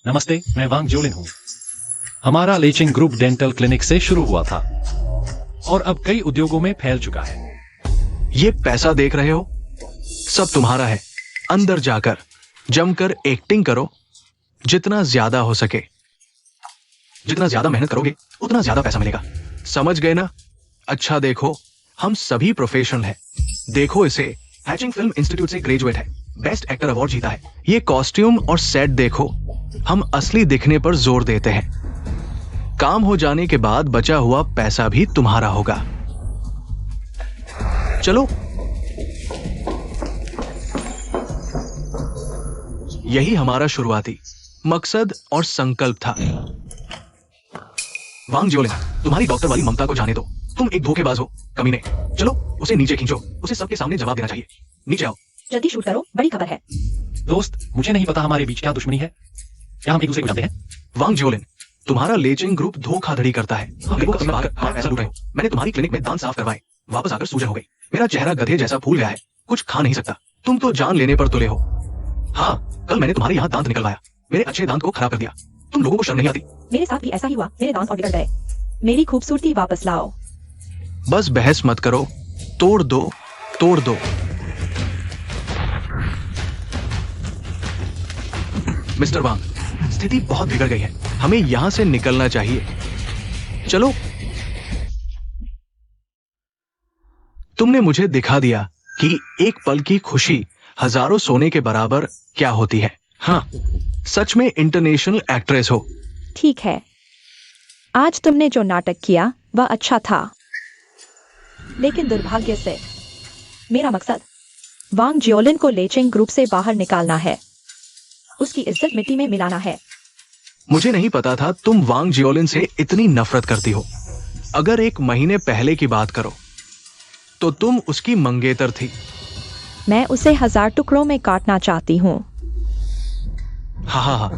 नमस्ते, मैं वांग जोलिन हूँ। हमारा लेचिंग ग्रुप डेंटल क्लिनिक से शुरू हुआ था और अब कई उद्योगों में फैल चुका है। ये पैसा देख रहे हो, सब तुम्हारा है। अंदर जाकर जमकर एक्टिंग करो, जितना ज्यादा हो सके। जितना ज्यादा मेहनत करोगे उतना ज्यादा पैसा मिलेगा, समझ गए ना? अच्छा देखो, हम सभी प्रोफेशनल हैं। देखो इसे, हैचिंग फिल्म इंस्टीट्यूट से ग्रेजुएट है, बेस्ट एक्टर अवार्ड जीता है। ये कॉस्ट्यूम और सेट देखो, हम असली दिखने पर जोर देते हैं। काम हो जाने के बाद बचा हुआ पैसा भी तुम्हारा होगा। चलो, यही हमारा शुरुआती मकसद और संकल्प था। वांग जियोलिन, तुम्हारी डॉक्टर वाली ममता को जाने दो। तुम एक धोखेबाज हो, कमीने। चलो उसे नीचे खींचो, उसे सबके सामने जवाब देना चाहिए। नीचे आओ। जल्दी शूट करो, बड़ी खबर है। दोस्त, मुझे नहीं पता हमारे बीच क्या दुश्मनी है। क्या हम एक दूसरे को जानते हैं? वांग जियोलिन, तुम्हारा लेचिंग ग्रुप धोखाधड़ी करता है। पैसा लूट रहे हो। मैंने तुम्हारी क्लिनिक में दांत साफ करवाए, वापस आकर सूजन हो गई। मेरा चेहरा गधे जैसा फूल गया है, कुछ खा नहीं सकता। तुम तो जान लेने पर तुले हो। हाँ, कल मैंने तुम्हारे यहाँ दांत निकलवाया, मेरे अच्छे दांत को खराब कर दिया। तुम लोगों को शर्म नहीं आती? मेरे साथ भी ऐसा ही हुआ, मेरे दांत और बिगड़ गए। मेरी खूबसूरती वापस लाओ। बस बहस मत करो, तोड़ दो, तोड़ दो। मिस्टर वांग, स्थिति बहुत बिगड़ गई है, हमें यहां से निकलना चाहिए। चलो। तुमने मुझे दिखा दिया कि एक पल की खुशी हजारों सोने के बराबर क्या होती है। हाँ, सच में इंटरनेशनल एक्ट्रेस हो। ठीक है, आज तुमने जो नाटक किया वह अच्छा था, लेकिन दुर्भाग्य से मेरा मकसद वांग जियोलिन को लेचिंग ग्रुप से बाहर निकालना है, उसकी इज्जत मिट्टी में मिलाना है। मुझे नहीं पता था तुम वांग जियोलिन से इतनी नफरत करती हो। अगर 1 महीने पहले की बात करो तो तुम उसकी मंगेतर थी। मैं उसे 1000 टुकड़ों में काटना चाहती हूँ। हाँ हाँ हाँ।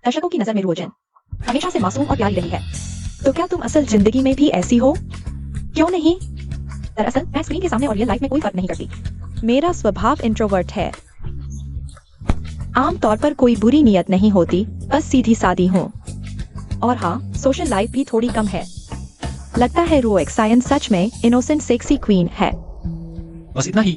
दर्शकों की नजर में रोजन हमेशा से मासूम और प्यारी रही है, तो क्या तुम असल जिंदगी में भी ऐसी हो? क्यों नहीं? दरअसल मैं स्क्रीन के सामने और रियल लाइफ में कोई फर्क नहीं करती। मेरा स्वभाव इंट्रोवर्ट है। आमतौर पर कोई बुरी नियत नहीं होती, बस सीधी सादी हूँ। और हाँ, सोशल लाइफ भी थोड़ी कम है। लगता है रो एक्सायन सच में इनोसेंट सेक्सी क्वीन है। बस इतना ही?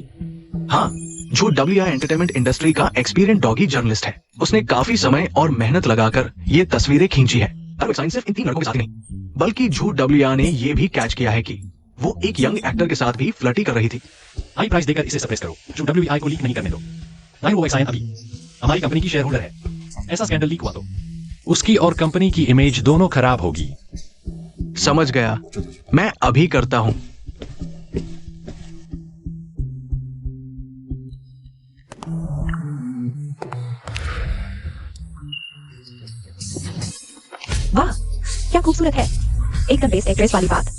हाँ, जो WI एंटरटेनमेंट इंडस्ट्री का एक्सपीरियंस डॉगी जर्नलिस्ट है, उसने काफी समय और मेहनत लगाकर ये तस्वीरें खींची है। सिर्फ इन 3 लड़कों के साथ नहीं, बल्कि झूठ WI ने ये भी कैच किया है कि वो एक यंग एक्टर के साथ भी फ्लर्टी कर रही थी। हाई प्राइस देकर इसे सप्रेस करो, जो WI को लीक नहीं करने दो। नाइरो एक्सायन अभी हमारी कंपनी की शेयर होल्डर है। ऐसा स्कैंडल लीक हुआ तो उसकी और कंपनी की इमेज दोनों खराब होगी। समझ गया, मैं अभी करता हूं। वाह, क्या खूबसूरत है। एकदम बेस्ट एक्ट्रेस वाली बात।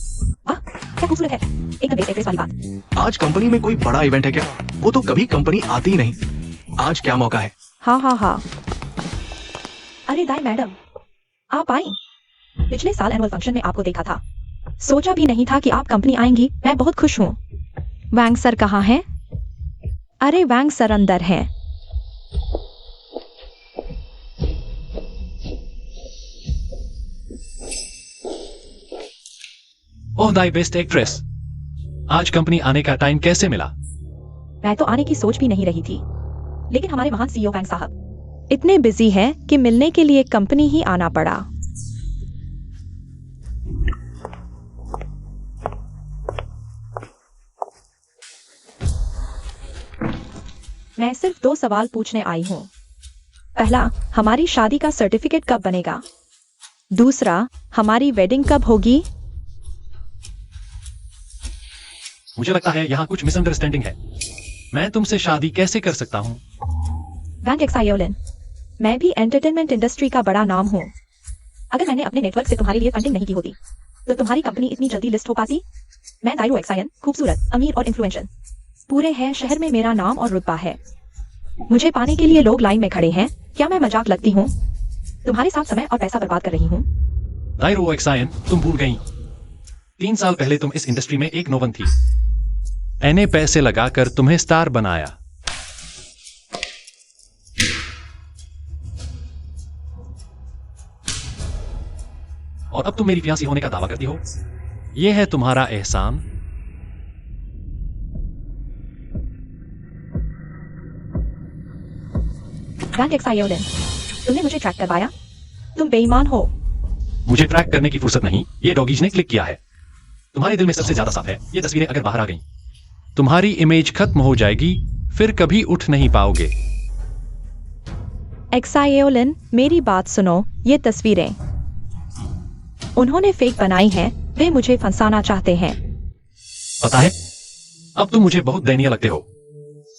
वाह, क्या खूबसूरत है। एकदम बेस्ट एक्ट्रेस वाली बात। आज कंपनी में कोई बड़ा इवेंट है क्या? वो तो कभी कंपनी आती ही नहीं। आज क्या मौका है? हाँ हाँ हाँ। अरे दाई मैडम, आप आई। पिछले साल एनुअल फंक्शन में आपको देखा था, सोचा भी नहीं था कि आप कंपनी आएंगी। मैं बहुत खुश हूँ। वैंग सर कहाँ हैं? अरे वैंग सर अंदर हैं। ओह दाई बेस्ट एक्ट्रेस, आज कंपनी आने का टाइम कैसे मिला? मैं तो आने की सोच भी नहीं रही थी, लेकिन हमारे महान CEO वैंग साहब इतने बिजी हैं कि मिलने के लिए कंपनी ही आना पड़ा। मैं सिर्फ 2 सवाल पूछने आई हूँ। पहला, हमारी शादी का सर्टिफिकेट कब बनेगा? दूसरा, हमारी वेडिंग कब होगी? मुझे लगता है यहाँ कुछ मिसअंडरस्टैंडिंग है। मैं तुमसे शादी कैसे कर सकता हूँ? वैंग एक्सायोलिन, मैं भी एंटरटेनमेंट इंडस्ट्री का बड़ा नाम हूँ। अगर मैंने अपने नेटवर्क से तुम्हारे लिए फंडिंग नहीं की होती तो तुम्हारी कंपनी इतनी जल्दी लिस्ट हो पाती? मैं दाइरो एक्सायन, खूबसूरत, अमीर और इन्फ्लुएंशियल। पूरे हैं शहर में मेरा नाम और रुतबा है। मुझे पाने के लिए लोग लाइन में खड़े हैं। क्या मैं मजाक लगती हूँ? तुम्हारे साथ समय और पैसा बर्बाद कर रही हूँ। दाइरो एक्सायन, तुम भूल गई 3 साल पहले तुम इस इंडस्ट्री में एक नोवन थी। मैंने पैसे लगाकर तुम्हें स्टार बनाया। और अब तुम मेरी फियांसी होने का दावा करती हो। यह है तुम्हारा एहसान। बैंक एक्सायोलन, तुमने मुझे ट्रैक करवाया। तुम बेईमान हो। मुझे ट्रैक करने की फुर्सत नहीं, ये डॉगीज ने क्लिक किया है। तुम्हारे दिल में सबसे ज्यादा साफ है। ये तस्वीरें अगर बाहर आ गईं, तुम्हारी इमेज खत्म हो जाएगी, फिर कभी उठ नहीं पाओगे। एक्सायोलन, मेरी बात सुनो। ये तस्वीरें उन्होंने फेक बनाई हैं। वे मुझे फंसाना चाहते हैं। पता है, अब तुम मुझे बहुत दयनीय लगते हो।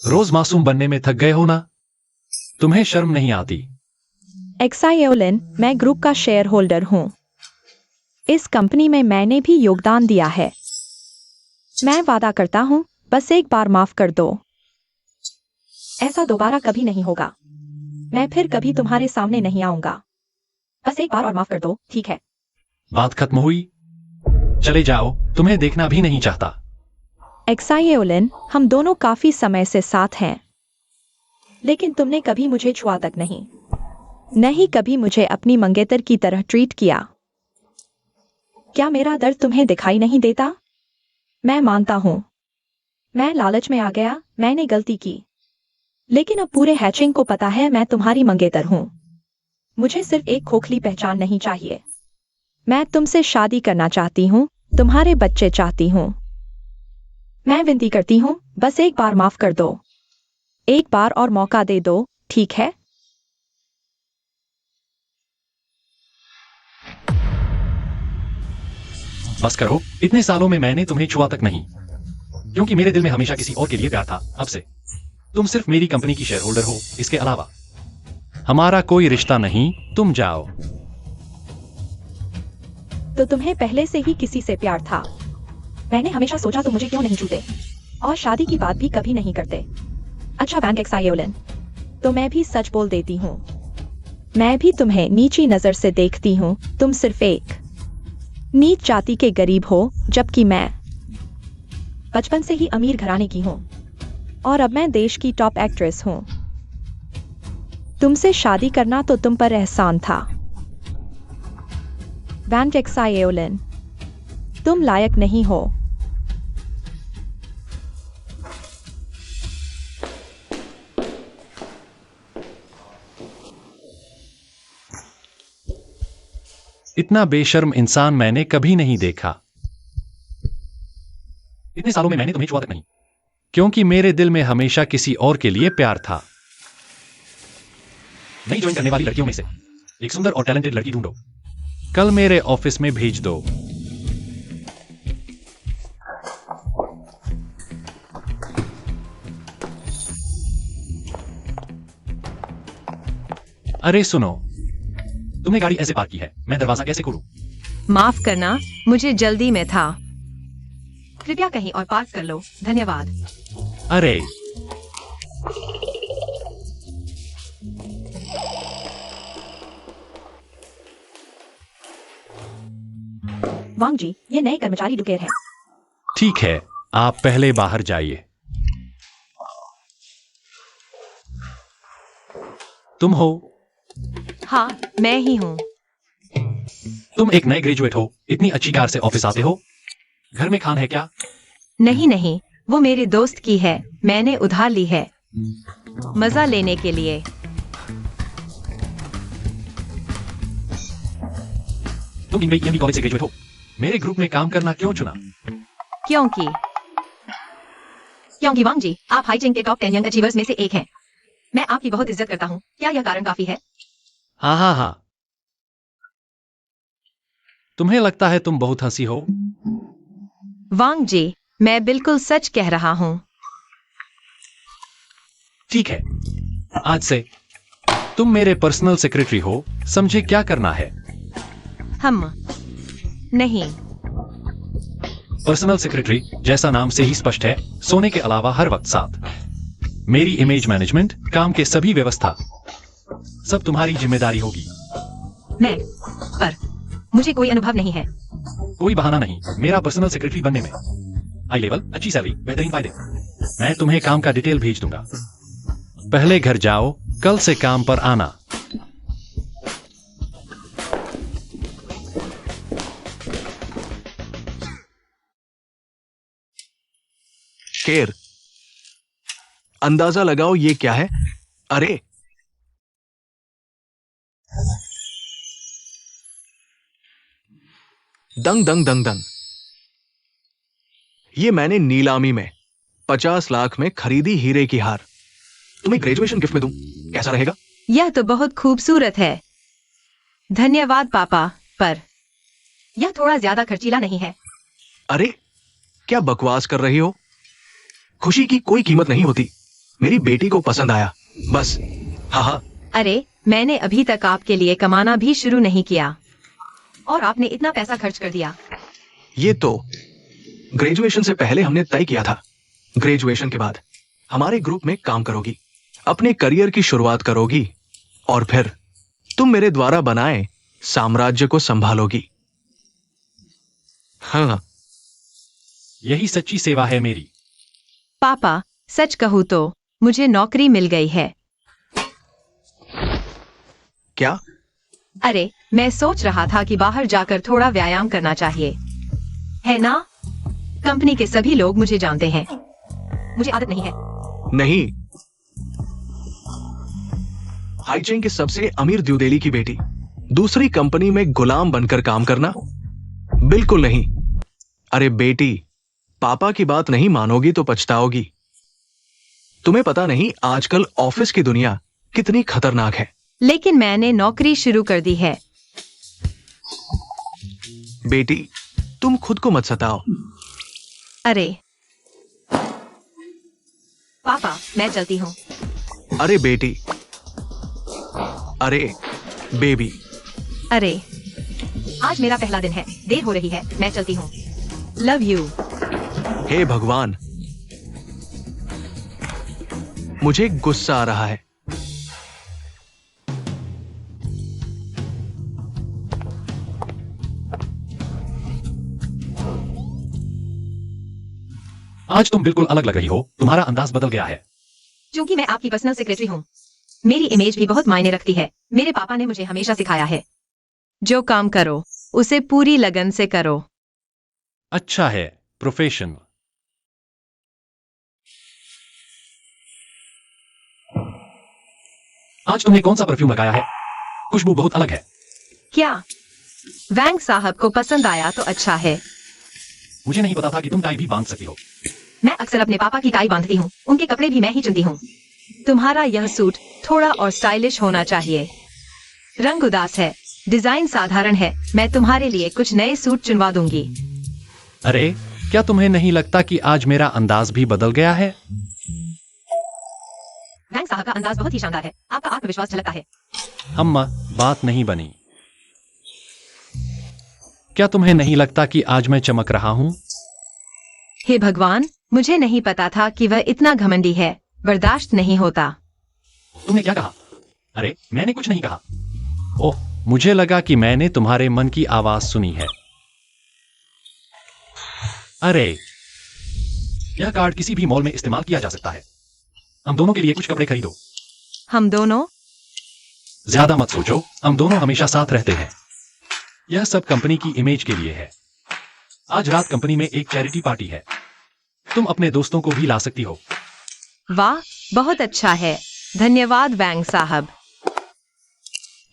रोज मासूम बनने में थक गए हो ना? तुम्हें शर्म नहीं आती? एक्सायोलन, मैं ग्रुप का शेयर होल्डर हूं। इस कंपनी में मैंने भी योगदान दिया है। मैं वादा करता हूं, बस एक बार माफ कर दो। ऐसा दोबारा कभी नहीं होगा। मैं फिर कभी तुम्हारे सामने नहीं आऊंगा। बस एक बार और माफ कर दो, ठीक है? बात खत्म हुई? चले जाओ, तुम्हें देखना भी नहीं चाहता। एक्सायोलन, हम दोनों काफी समय से साथ हैं, लेकिन तुमने कभी मुझे छुआ तक नहीं कभी मुझे अपनी मंगेतर की तरह ट्रीट किया। क्या मेरा दर्द तुम्हें दिखाई नहीं देता? मैं मानता हूं, मैं लालच में आ गया, मैंने गलती की। लेकिन अब पूरे हैचिंग को पता है मैं तुम्हारी मंगेतर हूं। मुझे सिर्फ एक खोखली पहचान नहीं चाहिए। मैं तुमसे शादी करना चाहती हूं, तुम्हारे बच्चे चाहती हूं। मैं विनती करती हूं, बस एक बार माफ कर दो। एक बार और मौका दे दो, ठीक है? बस करो, इतने सालों में मैंने तुम्हें छुआ तक नहीं, क्योंकि मेरे दिल में हमेशा किसी और के लिए प्यार था। अब से तुम सिर्फ मेरी कंपनी की शेयर होल्डर हो, इसके अलावा हमारा कोई रिश्ता नहीं। तुम जाओ। तो तुम्हें पहले से ही किसी से प्यार था। मैंने हमेशा सोचा तुम मुझे क्यों नहीं छूते और शादी की बात भी कभी नहीं करते। अच्छा बैंक एक्सायोलन, तो मैं भी सच बोल देती हूँ। मैं भी तुम्हें नीची नजर से देखती हूँ। तुम सिर्फ एक नीच जाति के गरीब हो, जबकि मैं बचपन से ही अमीर घराने की हूँ और अब मैं देश की टॉप एक्ट्रेस हूँ। तुमसे शादी करना तो तुम पर एहसान था। बैंक एक्सायोलन, तुम लायक नहीं हो। इतना बेशर्म इंसान मैंने कभी नहीं देखा। इतने सालों में मैंने तुम्हें छुआ तक नहीं, क्योंकि मेरे दिल में हमेशा किसी और के लिए प्यार था। नई ज्वाइन करने वाली लड़कियों में से एक सुंदर और टैलेंटेड लड़की ढूंढो। कल मेरे ऑफिस में भेज दो। अरे सुनो, तुमने गाड़ी ऐसे पार्क की है, मैं दरवाजा कैसे खोलूं? माफ करना, मुझे जल्दी में था। कृपया कहीं और पार्क कर लो, धन्यवाद। अरे वांग जी, ये नए कर्मचारी डुकेर हैं। ठीक है, आप पहले बाहर जाइए। तुम हो? हाँ, मैं ही हूँ। तुम एक नए ग्रेजुएट हो, इतनी अच्छी कार से ऑफिस आते हो। घर में खान है क्या? नहीं, वो मेरे दोस्त की है, मैंने उधार ली है मजा लेने के लिए। तुम इंग्लिश कॉलेज से ग्रेजुएट हो, मेरे ग्रुप में काम करना क्यों चुना? क्योंकि वांग जी, आप हाईजिंग के टॉप 10 यंग अचीवर्स में से एक हैं। मैं आपकी बहुत इज्जत करता हूँ। क्या यह कारण काफी है? हाँ। तुम्हें लगता है तुम बहुत हंसी हो? वांग जी, मैं बिल्कुल सच कह रहा हूँ। ठीक है, आज से तुम मेरे पर्सनल सेक्रेटरी हो। समझे क्या करना है? हम नहीं। पर्सनल सेक्रेटरी जैसा नाम से ही स्पष्ट है, सोने के अलावा हर वक्त साथ। मेरी इमेज मैनेजमेंट, काम के सभी व्यवस्था सब तुम्हारी जिम्मेदारी होगी। पर मुझे कोई अनुभव नहीं है। कोई बहाना नहीं मेरा पर्सनल सेक्रेटरी बनने में। हाई लेवल, अच्छी सैलरी, बेहतरीन फायदे। मैं तुम्हें काम का डिटेल भेज दूंगा। पहले घर जाओ, कल से काम पर आना। केर, अंदाजा लगाओ ये क्या है? अरे दंग दंग दंग दंग, ये मैंने नीलामी में 50 लाख में खरीदी हीरे की हार। तुम्हें ग्रेजुएशन गिफ्ट में दूं, कैसा रहेगा? यह तो बहुत खूबसूरत है। धन्यवाद पापा, पर यह थोड़ा ज्यादा खर्चीला नहीं है। अरे क्या बकवास कर रही हो? खुशी की कोई कीमत नहीं होती। मेरी बेटी को पसंद आया, बस। हाँ हाँ। अरे मैंने अभी तक आपके लिए कमाना भी शुरू नहीं किया और आपने इतना पैसा खर्च कर दिया। ये तो ग्रेजुएशन से पहले हमने तय किया था। ग्रेजुएशन के बाद हमारे ग्रुप में काम करोगी, अपने करियर की शुरुआत करोगी और फिर तुम मेरे द्वारा बनाए साम्राज्य को संभालोगी। हाँ, यही सच्ची सेवा है मेरी। पापा सच कहूँ तो मुझे नौकरी मिल गई है। क्या? अरे मैं सोच रहा था कि बाहर जाकर थोड़ा व्यायाम करना चाहिए, है ना? कंपनी के सभी लोग मुझे जानते हैं। मुझे आदत नहीं है। नहीं, हाईचेंग के सबसे अमीर न्यूदेली की बेटी दूसरी कंपनी में गुलाम बनकर काम करना? बिल्कुल नहीं। अरे बेटी, पापा की बात नहीं मानोगी तो पछताओगी। तुम्हें पता नहीं आजकल ऑफिस की दुनिया कितनी खतरनाक है। लेकिन मैंने नौकरी शुरू कर दी है। बेटी, तुम खुद को मत सताओ। अरे पापा मैं चलती हूँ। अरे बेटी, अरे बेबी। अरे आज मेरा पहला दिन है, देर हो रही है, मैं चलती हूँ। Love you. हे भगवान, मुझे गुस्सा आ रहा है। आज तुम बिल्कुल अलग लग रही हो, तुम्हारा अंदाज बदल गया है। क्योंकि मैं आपकी पर्सनल सेक्रेटरी हूँ, मेरी इमेज भी बहुत मायने रखती है। मेरे पापा ने मुझे हमेशा सिखाया है, जो काम करो उसे पूरी लगन से करो। अच्छा है, प्रोफेशनल। आज तुमने कौन सा परफ्यूम लगाया है? खुशबू बहुत अलग है। क्या वैंग साहब को पसंद आया तो अच्छा है। मुझे नहीं पता था कि तुम टाई भी बांध सकती हो। मैं अक्सर अपने पापा की टाई बांधती हूँ, उनके कपड़े भी मैं ही चुनती हूँ। तुम्हारा यह सूट थोड़ा और स्टाइलिश होना चाहिए। रंग उदास है, डिजाइन साधारण है। मैं तुम्हारे लिए कुछ नए सूट चुनवा दूंगी। अरे क्या तुम्हें नहीं लगता कि आज मेरा अंदाज भी बदल गया है? वैंग साहब का अंदाज बहुत ही शानदार है, आपका आत्मविश्वास झलकता है। अम्मा, बात नहीं बनी। क्या तुम्हें नहीं लगता कि आज मैं चमक रहा हूं? हे भगवान, मुझे नहीं पता था कि वह इतना घमंडी है, बर्दाश्त नहीं होता। तुमने क्या कहा? अरे मैंने कुछ नहीं कहा। ओह, मुझे लगा कि मैंने तुम्हारे मन की आवाज सुनी है। अरे यह कार्ड किसी भी मॉल में इस्तेमाल किया जा सकता है। हम दोनों के लिए कुछ कपड़े खरीदो। हम दोनों? ज्यादा मत सोचो, हम दोनों हमेशा साथ रहते हैं। यह सब कंपनी की इमेज के लिए है। आज रात कंपनी में एक चैरिटी पार्टी है, तुम अपने दोस्तों को भी ला सकती हो। वाह, बहुत अच्छा है, धन्यवाद वैंग साहब।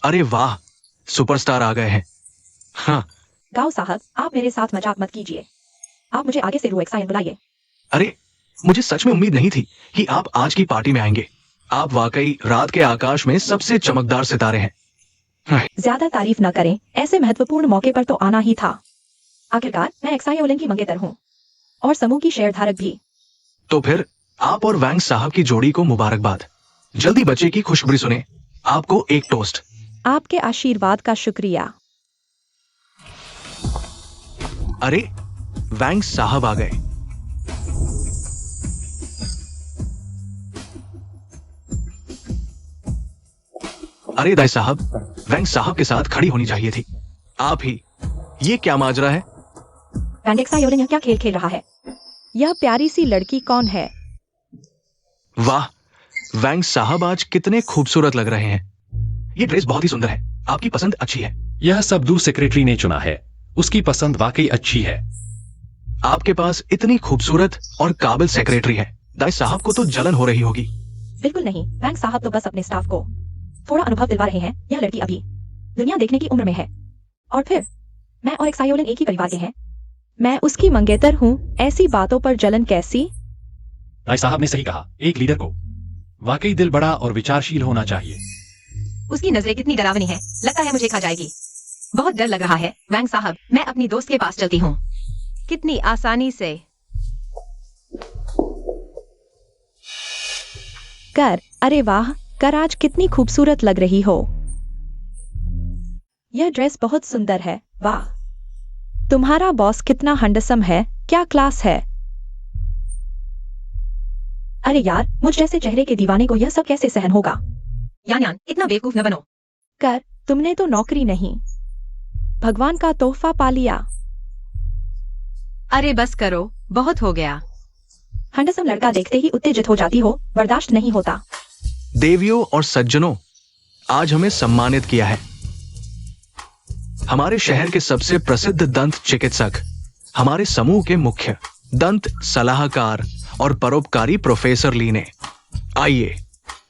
अरे वाह, सुपरस्टार आ गए हैं। हाँ। गाओ साहब, आप मेरे साथ मजाक मत कीजिए। आप मुझे आगे से रो एक्साइन बुलाइए। अरे मुझे सच में उम्मीद नहीं थी कि आप आज की पार्टी में आएंगे। आप वाकई रात के आकाश में सबसे चमकदार सितारे हैं। ज्यादा तारीफ न करें, ऐसे महत्वपूर्ण मौके पर तो आना ही था। आखिरकार मैं एक्सायोलन की मंगेतर हूँ और समूह की शेयरधारक भी। तो फिर आप और वैंग साहब की जोड़ी को मुबारकबाद। जल्दी बच्चे की खुशखबरी सुने। आपको एक टोस्ट। आपके आशीर्वाद का शुक्रिया। अरे वैंग साहब आ गए। अरे दाई साहब, वैंग साहब के साथ खड़ी होनी चाहिए थी। आप ही। ये क्या माजरा है? वैंग एक्सायोलन यह क्या खेल खेल रहा है? यह प्यारी सी लड़की कौन है? वाह, वैंग साहब आज कितने खूबसूरत लग रहे हैं। ये ड्रेस बहुत ही सुंदर है। आपकी पसंद अच्छी है। यह सब दूर सेक्रेटरी ने चुना है। उसकी पसंद वाकई अच्छी है। आपके पास इतनी खूबसूरत और काबिल सेक्रेटरी है। दाई साहब को तो जलन हो रही होगी। बिल्कुल नहीं, बैंक साहब तो बस अपने स्टाफ को थोड़ा अनुभव दिलवा रहे हैं। यह लड़की अभी दुनिया देखने की उम्र में है। और फिर मैं और एक्सायोलिन एक ही परिवार के हैं। मैं उसकी मंगेतर हूँ। ऐसी बातों पर जलन कैसी? राय साहब ने सही कहा। एक लीडर को वाकई दिल बड़ा और विचारशील होना चाहिए। उसकी नजरें कितनी डरावनी है। लगता है मुझे खा जाएगी। बहुत डर लग रहा है। वैंग साहब, मैं अपनी दोस्त के पास चलती हूँ। कितनी आसानी से। कर, अरे वाह कर, आज कितनी खूबसूरत लग रही हो। यह ड्रेस बहुत सुंदर है। वाह, तुम्हारा बॉस कितना हैंडसम है। क्या क्लास है। अरे यार, मुझ जैसे चेहरे के दीवाने को यह सब कैसे सहन होगा। यान, इतना बेवकूफ न बनो। कर, तुमने तो नौकरी नहीं, भगवान का तोहफा पा लिया। अरे बस करो, बहुत हो गया। हैंडसम लड़का देखते ही उत्तेजित हो जाती हो। बर्दाश्त नहीं होता। देवियों और सज्जनों, आज हमें सम्मानित किया है हमारे शहर के सबसे प्रसिद्ध दंत चिकित्सक, हमारे समूह के मुख्य दंत सलाहकार और परोपकारी प्रोफेसर ली ने। आइए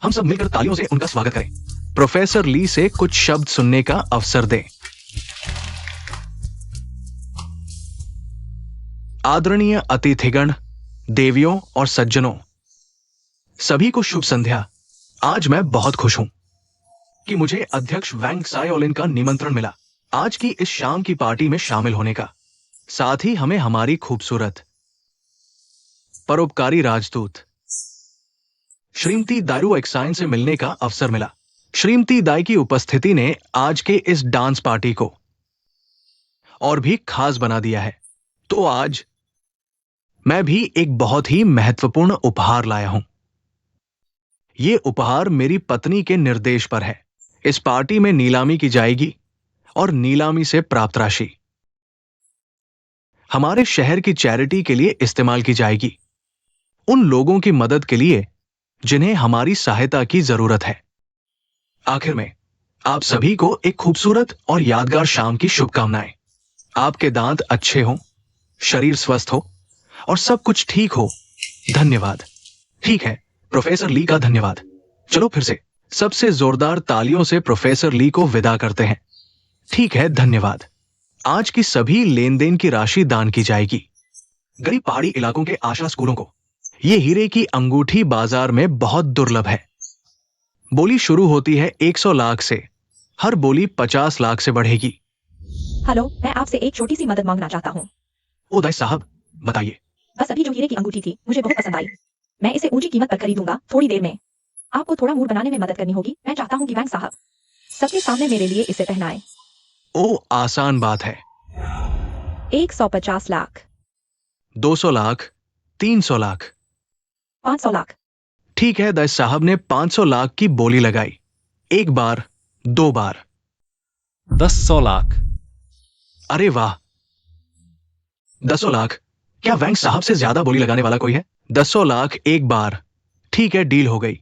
हम सब मिलकर तालियों से उनका स्वागत करें। प्रोफेसर ली से कुछ शब्द सुनने का अवसर दें। आदरणीय अतिथिगण, देवियों और सज्जनों, सभी को शुभ संध्या। आज मैं बहुत खुश हूं कि मुझे अध्यक्ष वैंग सायोलिन का निमंत्रण मिला आज की इस शाम की पार्टी में शामिल होने का। साथ ही हमें हमारी खूबसूरत परोपकारी राजदूत श्रीमती दारू एक्साइन से मिलने का अवसर मिला। श्रीमती दाई की उपस्थिति ने आज के इस डांस पार्टी को और भी खास बना दिया है। तो आज मैं भी एक बहुत ही महत्वपूर्ण उपहार लाया हूं। यह उपहार मेरी पत्नी के निर्देश पर है। इस पार्टी में नीलामी की जाएगी और नीलामी से प्राप्त राशि हमारे शहर की चैरिटी के लिए इस्तेमाल की जाएगी। उन लोगों की मदद के लिए जिन्हें हमारी सहायता की जरूरत है। आखिर में आप सभी को एक खूबसूरत और यादगार शाम की शुभकामनाएं। आपके दांत अच्छे हों, शरीर स्वस्थ हो और सब कुछ ठीक हो। धन्यवाद। ठीक है, प्रोफेसर ली का धन्यवाद। चलो फिर से सबसे जोरदार तालियों से प्रोफेसर ली को विदा करते हैं। ठीक है, धन्यवाद। आज की सभी लेन देन की राशि दान की जाएगी गरीब पहाड़ी इलाकों के आशा स्कूलों को। यह हीरे की अंगूठी बाजार में बहुत दुर्लभ है। बोली शुरू होती है 100 लाख से, हर बोली 50 लाख से बढ़ेगी। हेलो, मैं आपसे एक छोटी सी मदद मांगना चाहता हूँ। ओ दाई साहब, बताइए। बस अभी जो हीरे की अंगूठी थी मुझे बहुत पसंद आई। मैं इसे ऊंची कीमत पर खरीदूंगा थोड़ी देर में। आपको थोड़ा मूड बनाने में मदद करनी होगी। मैं चाहता हूँ कि बैंक साहब सबके सामने मेरे लिए इसे पहनाएं। ओ, आसान बात है। 150 लाख, 200 लाख, 300 लाख। 500 लाख। ठीक है, दाई साहब ने 500 लाख की बोली लगाई। एक बार, दो बार। 10 लाख। अरे वाह, 10 लाख। क्या वैंग साहब से ज्यादा बोली लगाने वाला कोई है? 10 लाख एक बार। ठीक है, डील हो गई।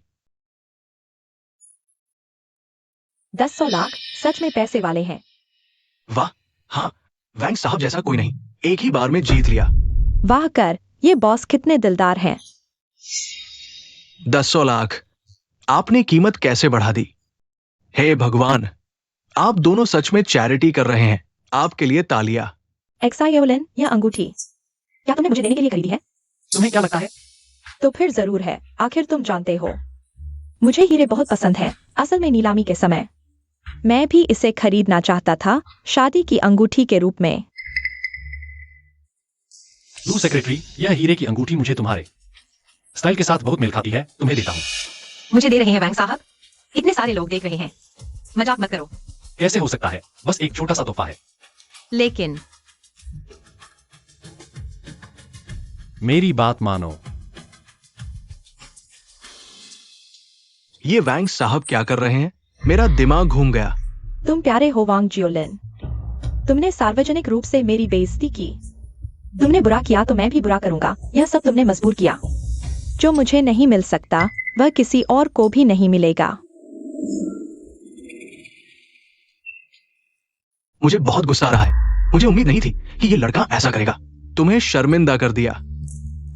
10 लाख सच में पैसे वाले हैं। वाह, हाँ, वैंग साहब जैसा कोई नहीं। एक ही बार में जीत लिया। वाह कर, ये बॉस कितने दिलदार हैं। 10 लाख। आपने कीमत कैसे बढ़ा दी? हे भगवान, आप दोनों सच में चैरिटी कर रहे हैं। आपके लिए तालियां। एक्सायोलिन, यह अंगूठी क्या तुमने मुझे देने के लिए खरीदी है? तुम्हें क्या लगता है? तो फिर जरूर है। आखिर तुम जानते हो मुझे हीरे बहुत पसंद है। असल में नीलामी के समय मैं भी इसे खरीदना चाहता था, शादी की अंगूठी के रूप में। लू सेक्रेटरी, यह हीरे की अंगूठी मुझे तुम्हारे स्टाइल के साथ बहुत मेल खाती है। तुम्हें देता हूँ। मुझे दे रहे हैं वैंग साहब? इतने सारे लोग देख रहे हैं। मजाक मत करो। कैसे हो सकता है? बस एक छोटा सा तोहफा है। लेकिन मेरी बात मानो। ये वैंग साहब क्या कर रहे हैं? मेरा दिमाग घूम गया। तुम प्यारे हो वांग जियोलिन। तुमने सार्वजनिक रूप से मेरी बेइज्जती की। तुमने बुरा किया तो मैं भी बुरा करूंगा। यह सब तुमने मजबूर किया। जो मुझे नहीं मिल सकता वह किसी और को भी नहीं मिलेगा। मुझे बहुत गुस्सा आ रहा है। मुझे उम्मीद नहीं थी कि ये लड़का ऐसा करेगा। तुम्हें शर्मिंदा कर दिया।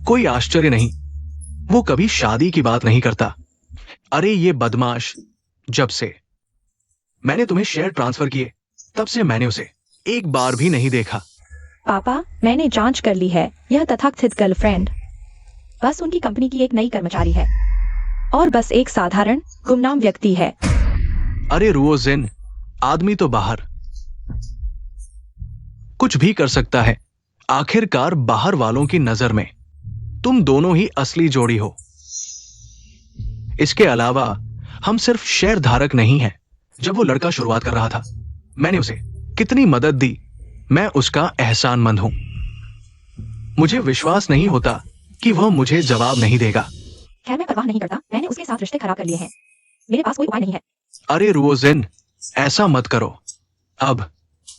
कोई आश्चर्य नहीं, वो कभी शादी की बात नहीं करता। अरे ये बदमाश, जब से मैंने तुम्हें शेयर ट्रांसफर किए तब से मैंने उसे एक बार भी नहीं देखा। पापा, मैंने जांच कर ली है। यह तथाकथित गर्लफ्रेंड बस उनकी कंपनी की एक नई कर्मचारी है और बस एक साधारण गुमनाम व्यक्ति है। अरे रुओजिन, आदमी तो बाहर कुछ भी कर सकता है। आखिरकार बाहर वालों की नजर में तुम दोनों ही असली जोड़ी हो। इसके अलावा हम सिर्फ शेयर धारक नहीं हैं। जब वो लड़का शुरुआत कर रहा था, मैंने उसे कितनी मदद दी। मैं उसका एहसानमंद हूं। मुझे विश्वास नहीं होता कि वह मुझे जवाब नहीं देगा। खैर, मैं परवाह नहीं करता। मैंने उसके साथ रिश्ते खराब कर लिए हैं। मेरे पास कोई उपाय नहीं है। अरे रुओजिन, ऐसा मत करो। अब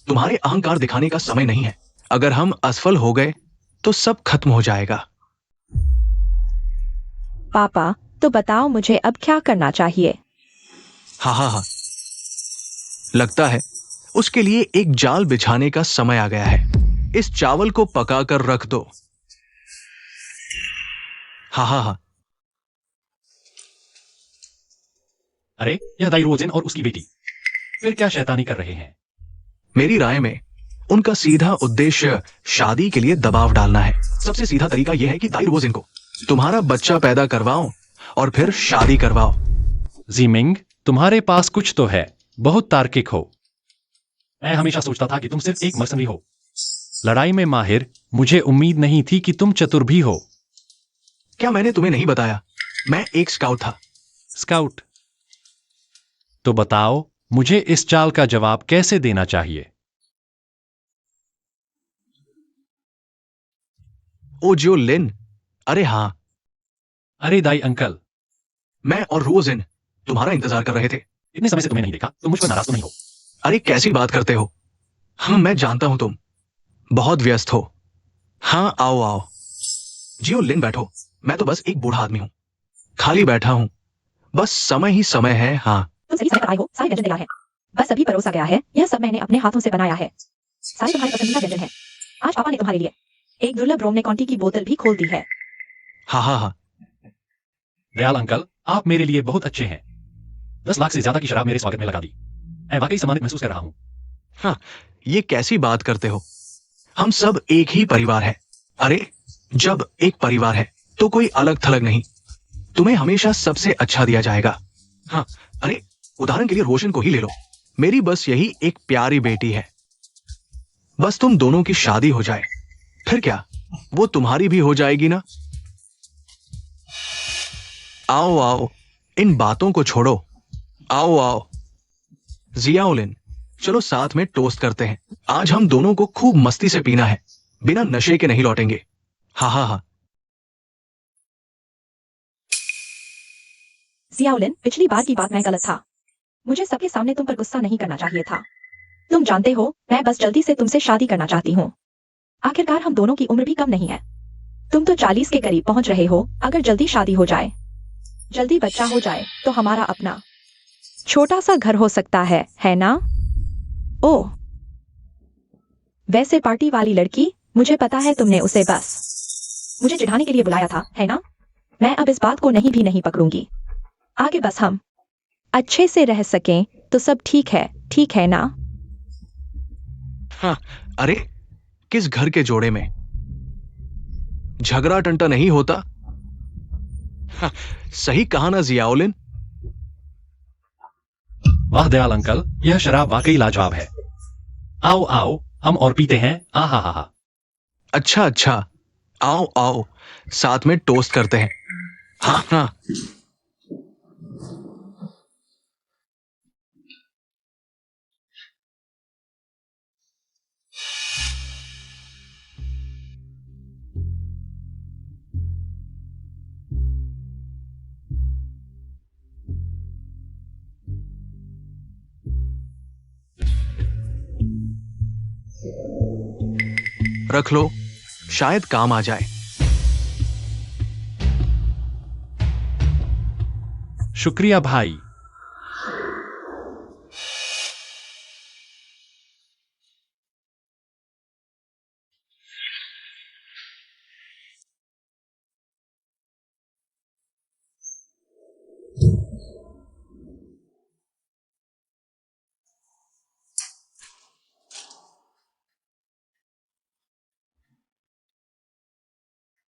तुम्हारे अहंकार दिखाने का समय नहीं है। अगर हम असफल हो गए तो सब खत्म हो जाएगा। पापा, तो बताओ मुझे अब क्या करना चाहिए। हाँ, लगता है उसके लिए एक जाल बिछाने का समय आ गया है। इस चावल को पकाकर रख दो। हाँ। अरे यह दाइरोजिन और उसकी बेटी फिर क्या शैतानी कर रहे हैं? मेरी राय में उनका सीधा उद्देश्य शादी के लिए दबाव डालना है। सबसे सीधा तरीका यह है कि दाइरोजिन को तुम्हारा बच्चा पैदा करवाओ और फिर शादी करवाओ। जीमिंग, तुम्हारे पास कुछ तो है। बहुत तार्किक हो। मैं हमेशा सोचता था कि तुम सिर्फ एक मर्सनरी हो, लड़ाई में माहिर। मुझे उम्मीद नहीं थी कि तुम चतुर भी हो। क्या मैंने तुम्हें नहीं बताया? मैं एक स्काउट था। स्काउट? तो बताओ मुझे इस चाल का जवाब कैसे देना चाहिए। ओ जो लिन, अरे हाँ। अरे दाई अंकल, मैं और रोजिन तुम्हारा इंतजार कर रहे थे। इतने समय से तुम्हें नहीं देखा। तुम मुझ पर नाराज तो नहीं हो? अरे कैसी बात करते हो? हाँ, मैं जानता हूं तुम बहुत व्यस्त हो। हाँ, आओ। जियो लिन, बैठो। मैं तो बस एक बूढ़ा आदमी हूं, खाली बैठा हूं। बस समय ही समय है। हाँ, तुम सही समय पर आए हो। सारे व्यंजन तैयार है, बस अभी परोसा गया है। यह सब मैंने अपने हाथों से बनाया है। सारे तुम्हारे पसंदीदा व्यंजन है। आज पापा ने तुम्हारे लिए एक दुर्लभ रोम ने कॉन्टी की बोतल भी खोल दी है। हाँ। दयाल अंकल, आप मेरे लिए बहुत अच्छे हैं। 10 लाख से ज्यादा की शराब मेरे स्वागत में लगा दी। मैं वाकई सम्मानित महसूस कर रहा हूं। हाँ, ये कैसी बात करते हो? हम सब एक ही परिवार है। अरे जब एक परिवार है तो कोई अलग थलग नहीं। तुम्हें हमेशा सबसे अच्छा दिया जाएगा। हाँ, अरे उदाहरण के लिए रोशन को ही ले लो। मेरी बस यही एक प्यारी बेटी है। बस तुम दोनों की शादी हो जाए, फिर क्या, वो तुम्हारी भी हो जाएगी ना। आओ, इन बातों को छोड़ो। आओ जियाउलिन, चलो साथ में टोस्ट करते हैं। आज हम दोनों को खूब मस्ती से पीना है। बिना नशे के नहीं लौटेंगे। हाँ। जियाउलिन, पिछली बार की बात मैं गलत था। मुझे सबके सामने तुम पर गुस्सा नहीं करना चाहिए था। तुम जानते हो, मैं बस जल्दी से तुमसे शादी करना चाहती हूँ। आखिरकार हम दोनों की उम्र भी कम नहीं है। तुम तो 40 के करीब पहुंच रहे हो। अगर जल्दी शादी हो जाए, जल्दी बच्चा हो जाए, तो हमारा अपना छोटा सा घर हो सकता है ना? ओह, वैसे पार्टी वाली लड़की, मुझे पता है तुमने उसे बस मुझे चिढ़ाने के लिए बुलाया था, है ना? मैं अब इस बात को नहीं पकड़ूंगी। आगे बस हम अच्छे से रह सकें तो सब ठीक है ना? हाँ, अरे किस घर के जोड़े में झगड़ा टंटा नहीं होता? हाँ, सही कहा ना जियाउलिन? वाह दयाल अंकल, यह शराब वाकई लाजवाब है। आओ, हम और पीते हैं। आहा। अच्छा, आओ, साथ में टोस्ट करते हैं। हाँ। रख लो, शायद काम आ जाए। शुक्रिया भाई।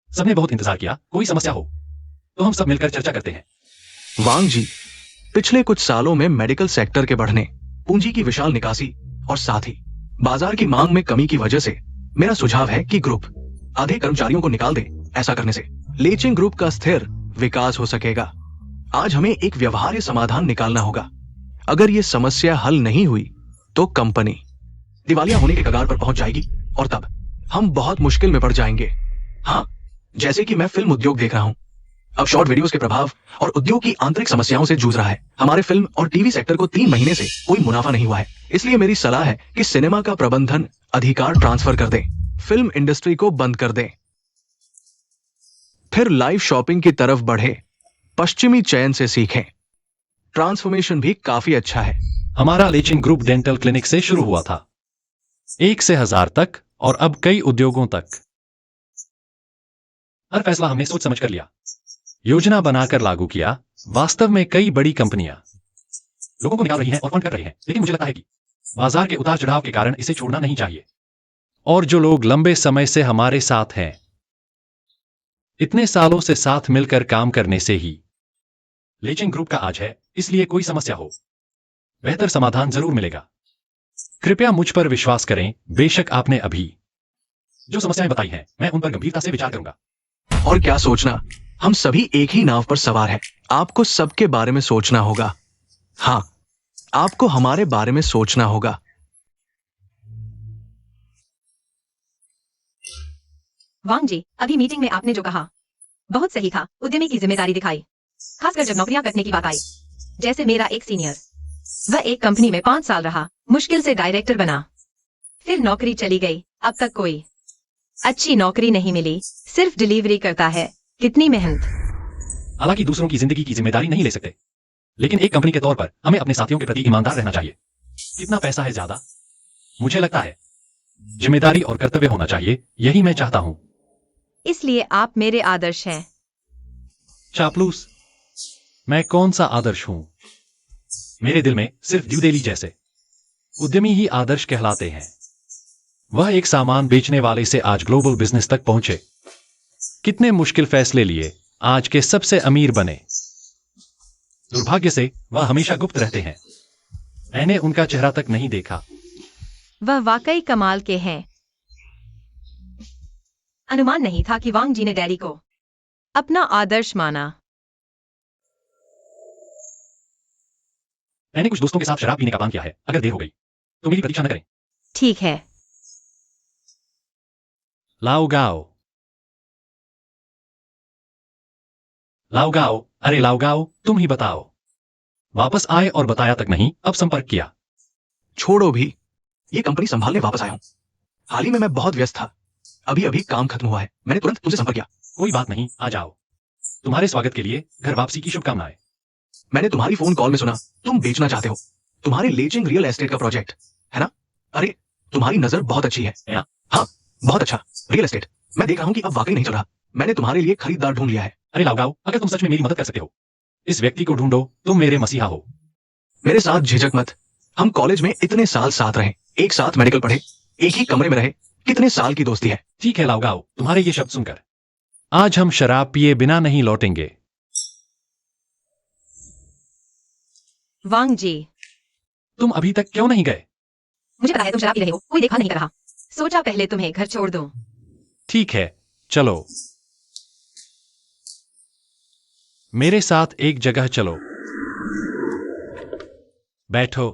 सबने बहुत इंतजार किया। कोई समस्या हो तो हम सब मिलकर चर्चा करते हैं। वांग जी, पिछले कुछ सालों में मेडिकल सेक्टर के बढ़ने, पूंजी की विशाल निकासी और साथ ही बाजार की मांग में कमी की वजह से मेरा सुझाव है कि ग्रुप आधे कर्मचारियों को निकाल दे। ऐसा करने से लेचिंग ग्रुप का स्थिर विकास हो सकेगा। आज हमें एक व्यवहार्य समाधान निकालना होगा। अगर ये समस्या हल नहीं हुई तो कंपनी दिवालिया होने के कगार पर पहुंच जाएगी और तब हम बहुत मुश्किल में पड़ जाएंगे। हाँ, जैसे कि मैं फिल्म उद्योग देख रहा हूं, अब शॉर्ट वीडियोस के प्रभाव और उद्योग की आंतरिक समस्याओं से जूझ रहा है। हमारे फिल्म और टीवी सेक्टर को 3 महीने से कोई मुनाफा नहीं हुआ है। इसलिए मेरी सलाह है कि सिनेमा का प्रबंधन अधिकार ट्रांसफर कर दें, फिल्म इंडस्ट्री को बंद कर दें, फिर लाइव शॉपिंग की तरफ बढ़े, पश्चिमी चयन से सीखें। ट्रांसफॉर्मेशन भी काफी अच्छा है। हमारा लेचिंग ग्रुप डेंटल क्लिनिक से शुरू हुआ था, 1 से 1000 तक, और अब कई उद्योगों तक। हर फैसला हमने सोच समझ कर लिया, योजना बनाकर लागू किया। वास्तव में कई बड़ी कंपनियां लोगों को निकाल रही हैं और फंड कर रही हैं, लेकिन मुझे लगता है कि बाजार के उतार चढ़ाव के कारण इसे छोड़ना नहीं चाहिए। और जो लोग लंबे समय से हमारे साथ हैं, इतने सालों से साथ मिलकर काम करने से ही लेचिंग ग्रुप का आज है। इसलिए कोई समस्या हो, बेहतर समाधान जरूर मिलेगा। कृपया मुझ पर विश्वास करें। बेशक आपने अभी जो समस्याएं बताई हैं, मैं उन पर गंभीरता से विचार करूंगा। और क्या सोचना, हम सभी एक ही नाव पर सवार हैं। आपको सबके बारे में सोचना होगा। हाँ, आपको हमारे बारे में सोचना होगा। वांग जी, अभी मीटिंग में आपने जो कहा बहुत सही था। उद्यमी की जिम्मेदारी दिखाई, खासकर जब नौकरियां कटने की बात आई। जैसे मेरा एक सीनियर, वह एक कंपनी में 5 साल रहा, मुश्किल से डायरेक्टर बना, फिर नौकरी चली गई। अब तक कोई अच्छी नौकरी नहीं मिली, सिर्फ डिलीवरी करता है। कितनी मेहनत। हालांकि दूसरों की जिंदगी की जिम्मेदारी नहीं ले सकते, लेकिन एक कंपनी के तौर पर हमें अपने साथियों के प्रति ईमानदार रहना चाहिए। कितना पैसा है ज्यादा? मुझे लगता है जिम्मेदारी और कर्तव्य होना चाहिए। यही मैं चाहता हूं। इसलिए आप मेरे आदर्श हैं। चापलूस? मैं कौन सा आदर्श हूं? मेरे दिल में सिर्फ ड्यू डेली जैसे उद्यमी ही आदर्श कहलाते हैं। वह एक सामान बेचने वाले से आज ग्लोबल बिजनेस तक पहुंचे, कितने मुश्किल फैसले लिए, आज के सबसे अमीर बने। दुर्भाग्य से वह हमेशा गुप्त रहते हैं। मैंने उनका चेहरा तक नहीं देखा। वह वाकई कमाल के हैं। अनुमान नहीं था कि वांग जी ने डैडी को अपना आदर्श माना। मैंने कुछ दोस्तों के साथ शराब पीने का प्लान किया है। अगर देर हो गई तो मेरी प्रतीक्षा न करें। ठीक है। लाओगाओ, लाओगाओ, अरे लाओगाओ, तुम ही बताओ। वापस आए और बताया तक नहीं, अब संपर्क किया। छोड़ो भी, ये कंपनी संभालने वापस आया हूं। हाल ही में मैं बहुत व्यस्त था, अभी अभी काम खत्म हुआ है। मैंने तुरंत तुमसे संपर्क किया। कोई बात नहीं, आ जाओ। तुम्हारे स्वागत के लिए घर वापसी की शुभकामनाएं। मैंने तुम्हारी फोन कॉल में सुना तुम बेचना चाहते हो, तुम्हारे लेचिंग रियल एस्टेट का प्रोजेक्ट है ना? अरे, तुम्हारी नजर बहुत अच्छी है। हाँ, बहुत अच्छा। रियल एस्टेट मैं देख रहा हूं कि अब वाकई नहीं चल रहा। मैंने तुम्हारे लिए खरीदार ढूंढ लिया है। अरे लाओगाओ, अगर तुम सच में मेरी मदद कर सकते हो, इस व्यक्ति को ढूंढो। तुम मेरे मसीहा हो। मेरे साथ झिझक मत। हम कॉलेज में इतने साल साथ रहे, एक साथ मेडिकल पढ़े, एक ही कमरे में रहे। कितने साल की दोस्ती है। ठीक है लाओगाओ, तुम्हारे ये शब्द सुनकर आज हम शराब पिए बिना नहीं लौटेंगे। वांग जी, तुम अभी तक क्यों नहीं गए? मुझे पता है तुम शराब पी रहे हो, कोई देखा नहीं कर रहा। सोचा पहले तुम्हें घर छोड़ दूं। ठीक है, चलो मेरे साथ एक जगह चलो। बैठो।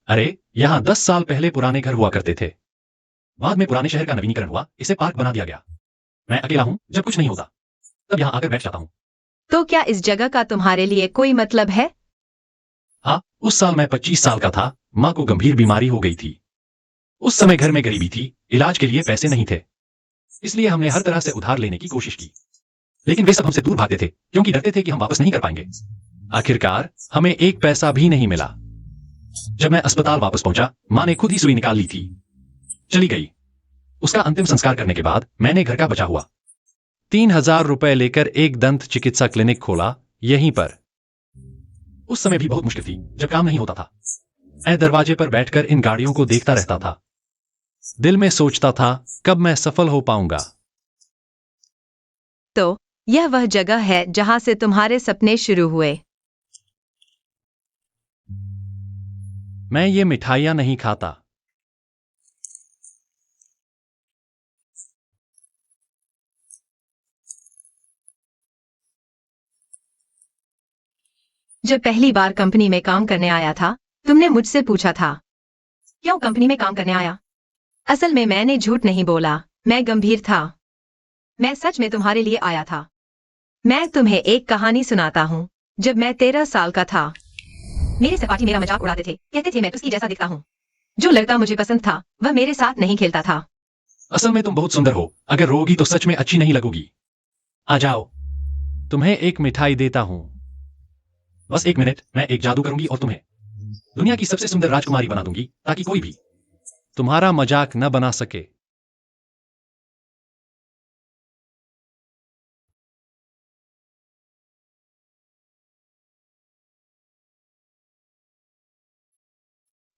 अरे, यहां 10 साल पहले पुराने घर हुआ करते थे। बाद में पुराने शहर का नवीनीकरण हुआ, इसे पार्क बना दिया गया। मैं अकेला हूं, जब कुछ नहीं होता तब यहां आकर बैठ जाता हूं। तो क्या इस जगह का तुम्हारे लिए कोई मतलब है? हाँ, उस साल मैं 25 साल का था। मां को गंभीर बीमारी हो गई थी। उस समय घर में गरीबी थी, इलाज के लिए पैसे नहीं थे, इसलिए हमने हर तरह से उधार लेने की कोशिश की, लेकिन वे सब हमसे दूर भागते थे क्योंकि डरते थे कि हम वापस नहीं कर पाएंगे। आखिरकार हमें एक पैसा भी नहीं मिला। जब मैं अस्पताल वापस पहुंचा, मां ने खुद ही सुई निकाल ली थी, चली गई। उसका अंतिम संस्कार करने के बाद मैंने घर का बचा हुआ 3,000 रुपए लेकर एक दंत चिकित्सा क्लिनिक खोला यहीं पर। उस समय भी बहुत मुश्किल थी जब काम नहीं होता था। मैं दरवाजे पर बैठकर इन गाड़ियों को देखता रहता था, दिल में सोचता था कब मैं सफल हो पाऊंगा। तो यह वह जगह है जहां से तुम्हारे सपने शुरू हुए। मैं ये मिठाइयां नहीं खाता। जब पहली बार कंपनी में काम करने आया था, तुमने मुझसे पूछा था क्यों कंपनी में काम करने आया। असल में मैंने झूठ नहीं बोला, मैं गंभीर था। मैं सच में तुम्हारे लिए आया था। मैं तुम्हें एक कहानी सुनाता हूँ। जब मैं 13 साल का था, मेरे सहपाठी मेरा मजाक उड़ाते थे, कहते थे मैं उसकी जैसा दिखता हूँ। जो लड़का मुझे पसंद था वह मेरे साथ नहीं खेलता था। असल में तुम बहुत सुंदर हो, अगर रोगी तो सच में अच्छी नहीं लगोगी। आ जाओ, तुम्हें एक मिठाई देता हूं। बस 1 मिनट, मैं एक जादू करूंगी और तुम्हें दुनिया की सबसे सुंदर राजकुमारी बना दूंगी ताकि कोई भी तुम्हारा मजाक न बना सके।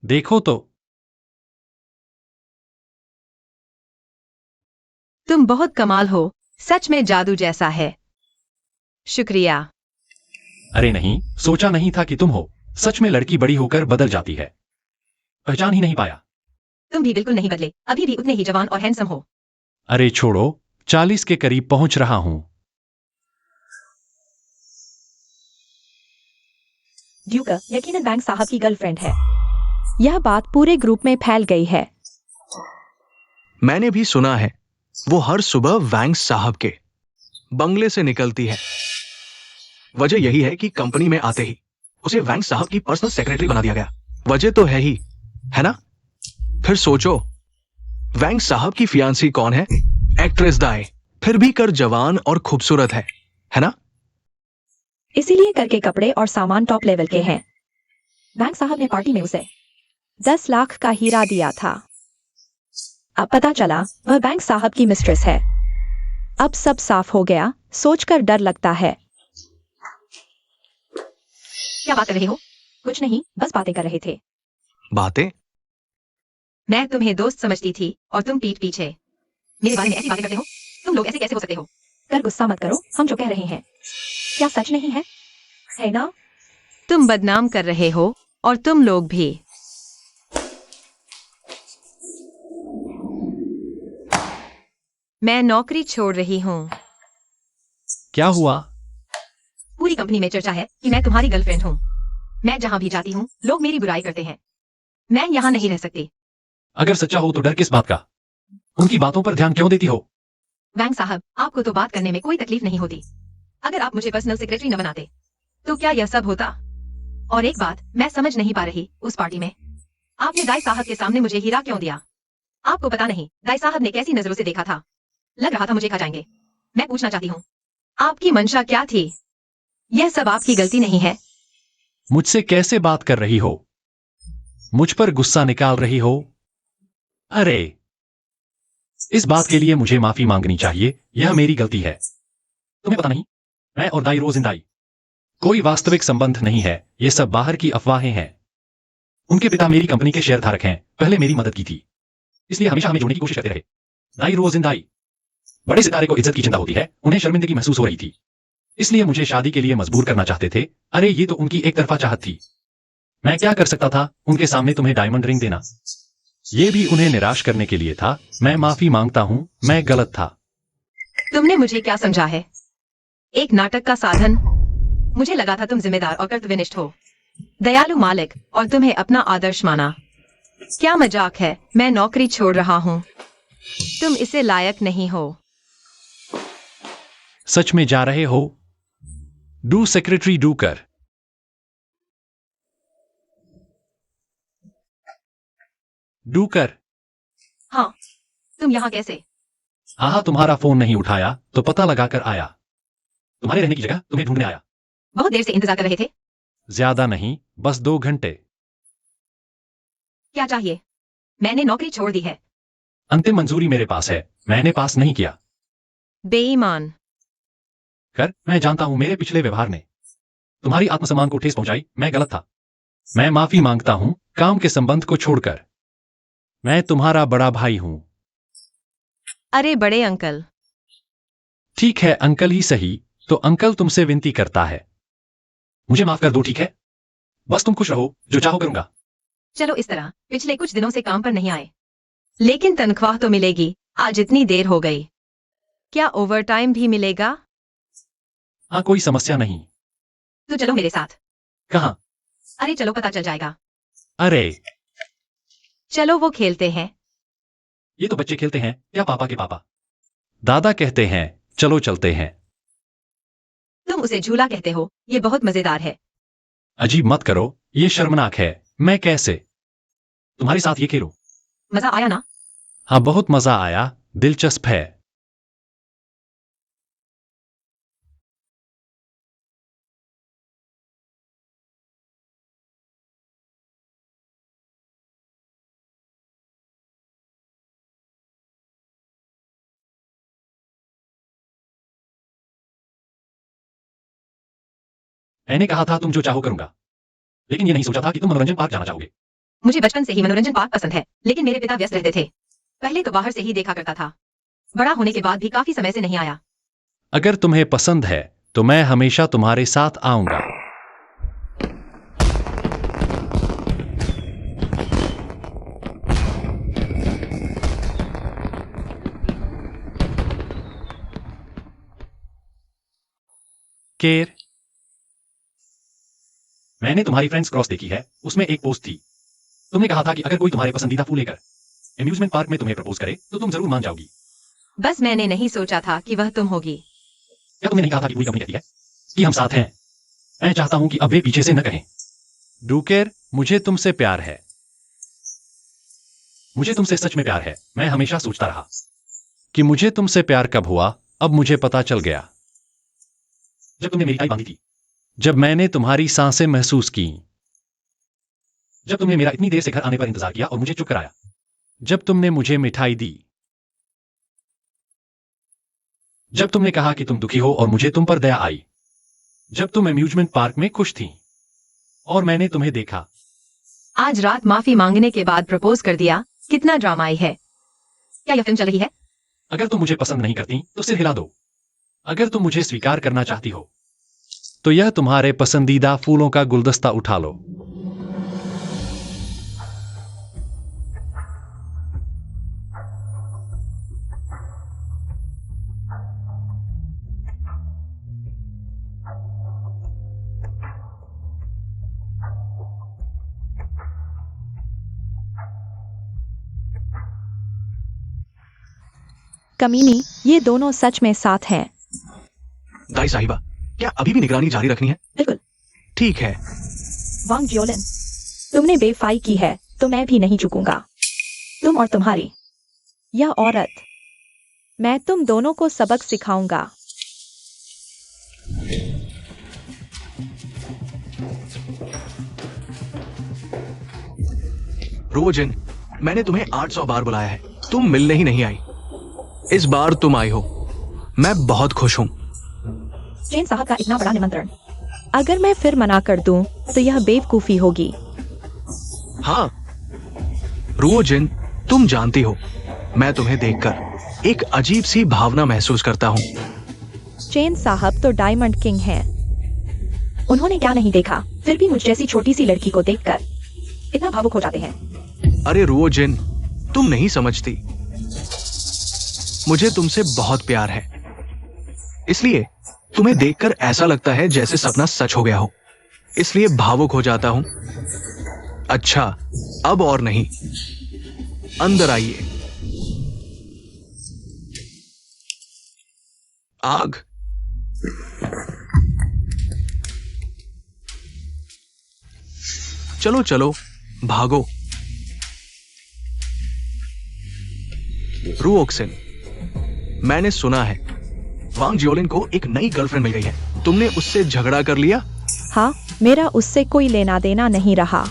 देखो तो, तुम बहुत कमाल हो, सच में जादू जैसा है। शुक्रिया। अरे नहीं, सोचा नहीं था कि तुम हो। सच में लड़की बड़ी होकर बदल जाती है, पहचान ही नहीं पाया। तुम भी बिल्कुल नहीं बदले, अभी भी उतने ही जवान और हैंडसम हो। अरे छोड़ो, 40 के करीब पहुंच रहा हूं। ड्यूकर यकीनन बैंक साहब की गर्लफ्रेंड है। यह बात पूरे ग्रुप में फैल गई है। मैंने भी सुना है, वो हर सुबह वैंग साहब के बंगले से निकलती है। वजह यही है कि कंपनी में आते ही उसे वैंग साहब की पर्सनल सेक्रेटरी बना दिया गया। वजह तो है ही, है ना? फिर सोचो, वैंग साहब की फियांसी कौन है? एक्ट्रेस दाई, फिर भी कर जवान और खूबसूरत है ना? इसीलिए करके कपड़े और सामान टॉप लेवल के हैं। बैंक साहब ने पार्टी में उसे 10 लाख का हीरा दिया था। अब पता चला वह बैंक साहब की मिस्ट्रेस है। अब सब साफ हो गया, सोचकर डर लगता है। क्या बात कर रहे हो? कुछ नहीं, बस बातें कर रहे थे। बातें? मैं तुम्हें दोस्त समझती थी और तुम पीठ पीछे मेरे बारे में ऐसी बातें करते हो। तुम लोग ऐसे कैसे हो सकते हो? कर गुस्सा मत करो, हम जो कह रहे हैं क्या सच नहीं है? है ना? तुम बदनाम कर रहे हो और तुम लोग भी। मैं नौकरी छोड़ रही हूँ। क्या हुआ? पूरी कंपनी में चर्चा है कि मैं तुम्हारी गर्लफ्रेंड हूँ। मैं जहाँ भी जाती हूँ लोग मेरी बुराई करते हैं। मैं यहाँ नहीं रह सकती। अगर सच्चा हो तो डर किस बात का? उनकी बातों पर ध्यान क्यों देती हो? वैंग साहब, आपको तो बात करने में कोई तकलीफ नहीं होती। अगर आप मुझे पर्सनल सेक्रेटरी न बनाते तो क्या यह सब होता? और एक बात मैं समझ नहीं पा रही, उस पार्टी में आपने दाई साहब के सामने मुझे हीरा क्यों दिया? आपको पता नहीं दाई साहब ने कैसी नजरों से देखा था। लग रहा था मुझे खा जाएंगे। मैं पूछना चाहती हूँ, आपकी मंशा क्या थी? यह सब आपकी गलती नहीं है। मुझसे कैसे बात कर रही हो? मुझ पर गुस्सा निकाल रही हो? अरे, इस बात के लिए मुझे माफी मांगनी चाहिए, यह मेरी गलती है। तुम्हें पता नहीं, मैं और दाई रोजिंदाई कोई वास्तविक संबंध नहीं है, ये सब बाहर की अफवाहें हैं। उनके पिता मेरी कंपनी के शेयरधारक हैं, पहले मेरी मदद की थी, इसलिए हमेशा हमें जोड़ने की कोशिश करते रहे। दाई रोजिंदाई, बड़े सितारे को इज्जत की चिंता होती है, उन्हें शर्मिंदगी महसूस हो रही थी, इसलिए मुझे शादी के लिए मजबूर करना चाहते थे। अरे ये तो उनकी एक तरफा चाहत थी। मैं क्या कर सकता था उनके सामने तुम्हें डायमंड रिंग देना? ये भी उन्हें निराश करने के लिए था। मैं माफी मांगता हूं, मैं गलत था। तुमने मुझे क्या समझा है? एक नाटक का साधन? मुझे लगा था तुम जिम्मेदार और कर्तव्यनिष्ठ हो, दयालु मालिक, और तुम्हें अपना आदर्श माना। क्या मजाक है, मैं नौकरी छोड़ रहा हूँ। तुम इसे लायक नहीं हो। सच में जा रहे हो? डू सेक्रेटरी डू कर। डू कर। हाँ, तुम यहाँ कैसे? हाँ हाँ, तुम्हारा फोन नहीं उठाया तो पता लगाकर आया। तुम्हारे रहने की जगह तुम्हें ढूंढने आया। बहुत देर से इंतजार कर रहे थे। ज्यादा नहीं, बस 2 घंटे। क्या चाहिए? मैंने नौकरी छोड़ दी है। अंतिम मंजूरी मेरे पास है, मैंने पास नहीं किया। बेईमान। मैं जानता हूं मेरे पिछले व्यवहार ने तुम्हारी आत्मसम्मान को ठेस पहुंचाई। मैं गलत था। मैं माफी मांगता हूं, काम के संबंध को छोड़कर। मैं तुम्हारा बड़ा भाई हूं। अरे बड़े अंकल। ठीक है, अंकल ही सही। तो अंकल तुमसे विनती करता है, मुझे माफ कर दो, ठीक है? बस तुम खुश रहो, जो चाहो करूंगा। चलो इस तरह, पिछले कुछ दिनों से काम पर नहीं आए, लेकिन तनख्वाह तो मिलेगी। आज इतनी देर हो गई। क्या ओवरटाइम भी मिलेगा? हाँ, कोई समस्या नहीं। तो चलो मेरे साथ। कहाँ? अरे चलो, पता चल जाएगा। अरे, चलो वो खेलते हैं। ये तो बच्चे खेलते हैं या पापा के पापा? दादा कहते हैं चलो चलते हैं। तुम उसे झूला कहते हो, ये बहुत मजेदार है। अजीब मत करो, ये शर्मनाक है। मैं कैसे तुम्हारे साथ ये खेलूं? मजा आया ना? हाँ, बहुत मजा आया, दिलचस्प है। मैंने कहा था तुम जो चाहो करूंगा, लेकिन ये नहीं सोचा था कि तुम मनोरंजन पार्क जाना चाहोगे। मुझे बचपन से ही मनोरंजन पार्क पसंद है, लेकिन मेरे पिता व्यस्त रहते थे। पहले तो बाहर से ही देखा करता था। बड़ा होने के बाद भी काफी समय से नहीं आया। अगर तुम्हें पसंद है तो मैं हमेशा तुम्हारे साथ आऊंगा। केर, मैंने तुम्हारी फ्रेंड्स क्रॉस देखी है, उसमें एक पोस्ट थी। तुमने कहा था कि अगर कोई तुम्हारे पसंदीदा फूल लेकर एम्यूजमेंट पार्क में तुम्हें प्रपोज करे तो तुम जरूर मान जाओगी। बस मैंने नहीं सोचा था कि वह तुम होगी। क्या तुमने नहीं कहा था कि पूरी कंपनी कहती है कि हम साथ हैं? मैं चाहता हूं कि अब वे पीछे से न कहें। डूकेर, मुझे तुमसे प्यार है। मुझे तुमसे सच में प्यार है। मैं हमेशा सोचता रहा कि मुझे तुमसे प्यार कब हुआ। अब मुझे पता चल गया, जब तुमने मेरी टाई बांधी थी, जब मैंने तुम्हारी सांसें महसूस की, जब तुमने मेरा इतनी देर से घर आने पर इंतजार किया और मुझे चुप कराया, जब तुमने मुझे मिठाई दी, जब तुमने कहा कि तुम दुखी हो और मुझे तुम पर दया आई, जब तुम अम्यूजमेंट पार्क में खुश थी और मैंने तुम्हें देखा। आज रात माफी मांगने के बाद प्रपोज कर दिया। कितना ड्रामाई है। क्या यह फिल्म चल रही है? अगर तुम मुझे पसंद नहीं करती तो सिर हिला दो। अगर तुम मुझे स्वीकार करना चाहती हो तो यह तुम्हारे पसंदीदा फूलों का गुलदस्ता उठा लो। कमीनी, ये दोनों सच में साथ हैं। दाई साहिबा, क्या अभी भी निगरानी जारी रखनी है? बिल्कुल। ठीक है। वांग जियोलिन, तुमने बेवफाई की है तो मैं भी नहीं चूकूंगा। तुम और तुम्हारी यह औरत, मैं तुम दोनों को सबक सिखाऊंगा। रोजिन, मैंने तुम्हें 800 बार बुलाया है, तुम मिलने ही नहीं आई। इस बार तुम आई हो, मैं बहुत खुश हूं। चेन साहब का इतना बड़ा निमंत्रण, अगर मैं फिर मना कर दूं तो यह बेवकूफी होगी। हाँ रोजिन, तुम जानती हो मैं तुम्हें देखकर एक अजीब सी भावना महसूस करता हूँ। चेन साहब तो डायमंड किंग हैं। उन्होंने क्या नहीं देखा, फिर भी मुझ जैसी छोटी सी लड़की को देखकर इतना भावुक हो जाते हैं। अरे रोजिन, तुम नहीं समझती, मुझे तुमसे बहुत प्यार है, इसलिए तुम्हें देखकर ऐसा लगता है जैसे सपना सच हो गया हो, इसलिए भावुक हो जाता हूं। अच्छा, अब और नहीं, अंदर आइए। आग। चलो चलो, भागो। रुओक्सिन, मैंने सुना है वांग जियोलिन को एक नई गर्लफ्रेंड मिल गई है। तुमने उससे झगड़ा कर लिया? हाँ, मेरा उससे कोई लेना देना नहीं रहा।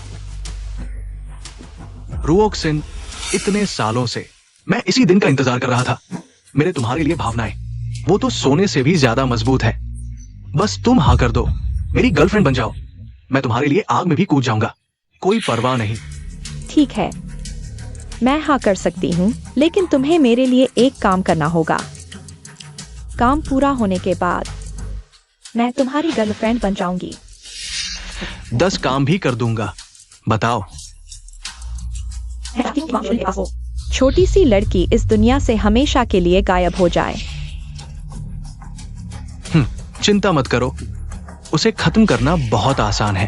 रुओक्सिन, इतने सालों से मैं इसी दिन का इंतजार कर रहा था। मेरे तुम्हारे लिए भावनाएं, वो तो सोने से भी ज्यादा मजबूत है। बस तुम हाँ कर दो, मेरी गर्लफ्रेंड बन जाओ। मैं तुम्हारे लिए आग में भी कूद जाऊंगा, कोई परवाह नहीं। ठीक है, मैं हाँ कर सकती हूँ, लेकिन तुम्हें मेरे लिए एक काम करना होगा। काम पूरा होने के बाद मैं तुम्हारी गर्लफ्रेंड बन जाऊंगी। 10 काम भी कर दूंगा, बताओ। मैं चाहती हूँ कि वांग जियोलिन के पास हो। छोटी सी लड़की इस दुनिया से हमेशा के लिए गायब हो जाए। चिंता मत करो, उसे खत्म करना बहुत आसान है।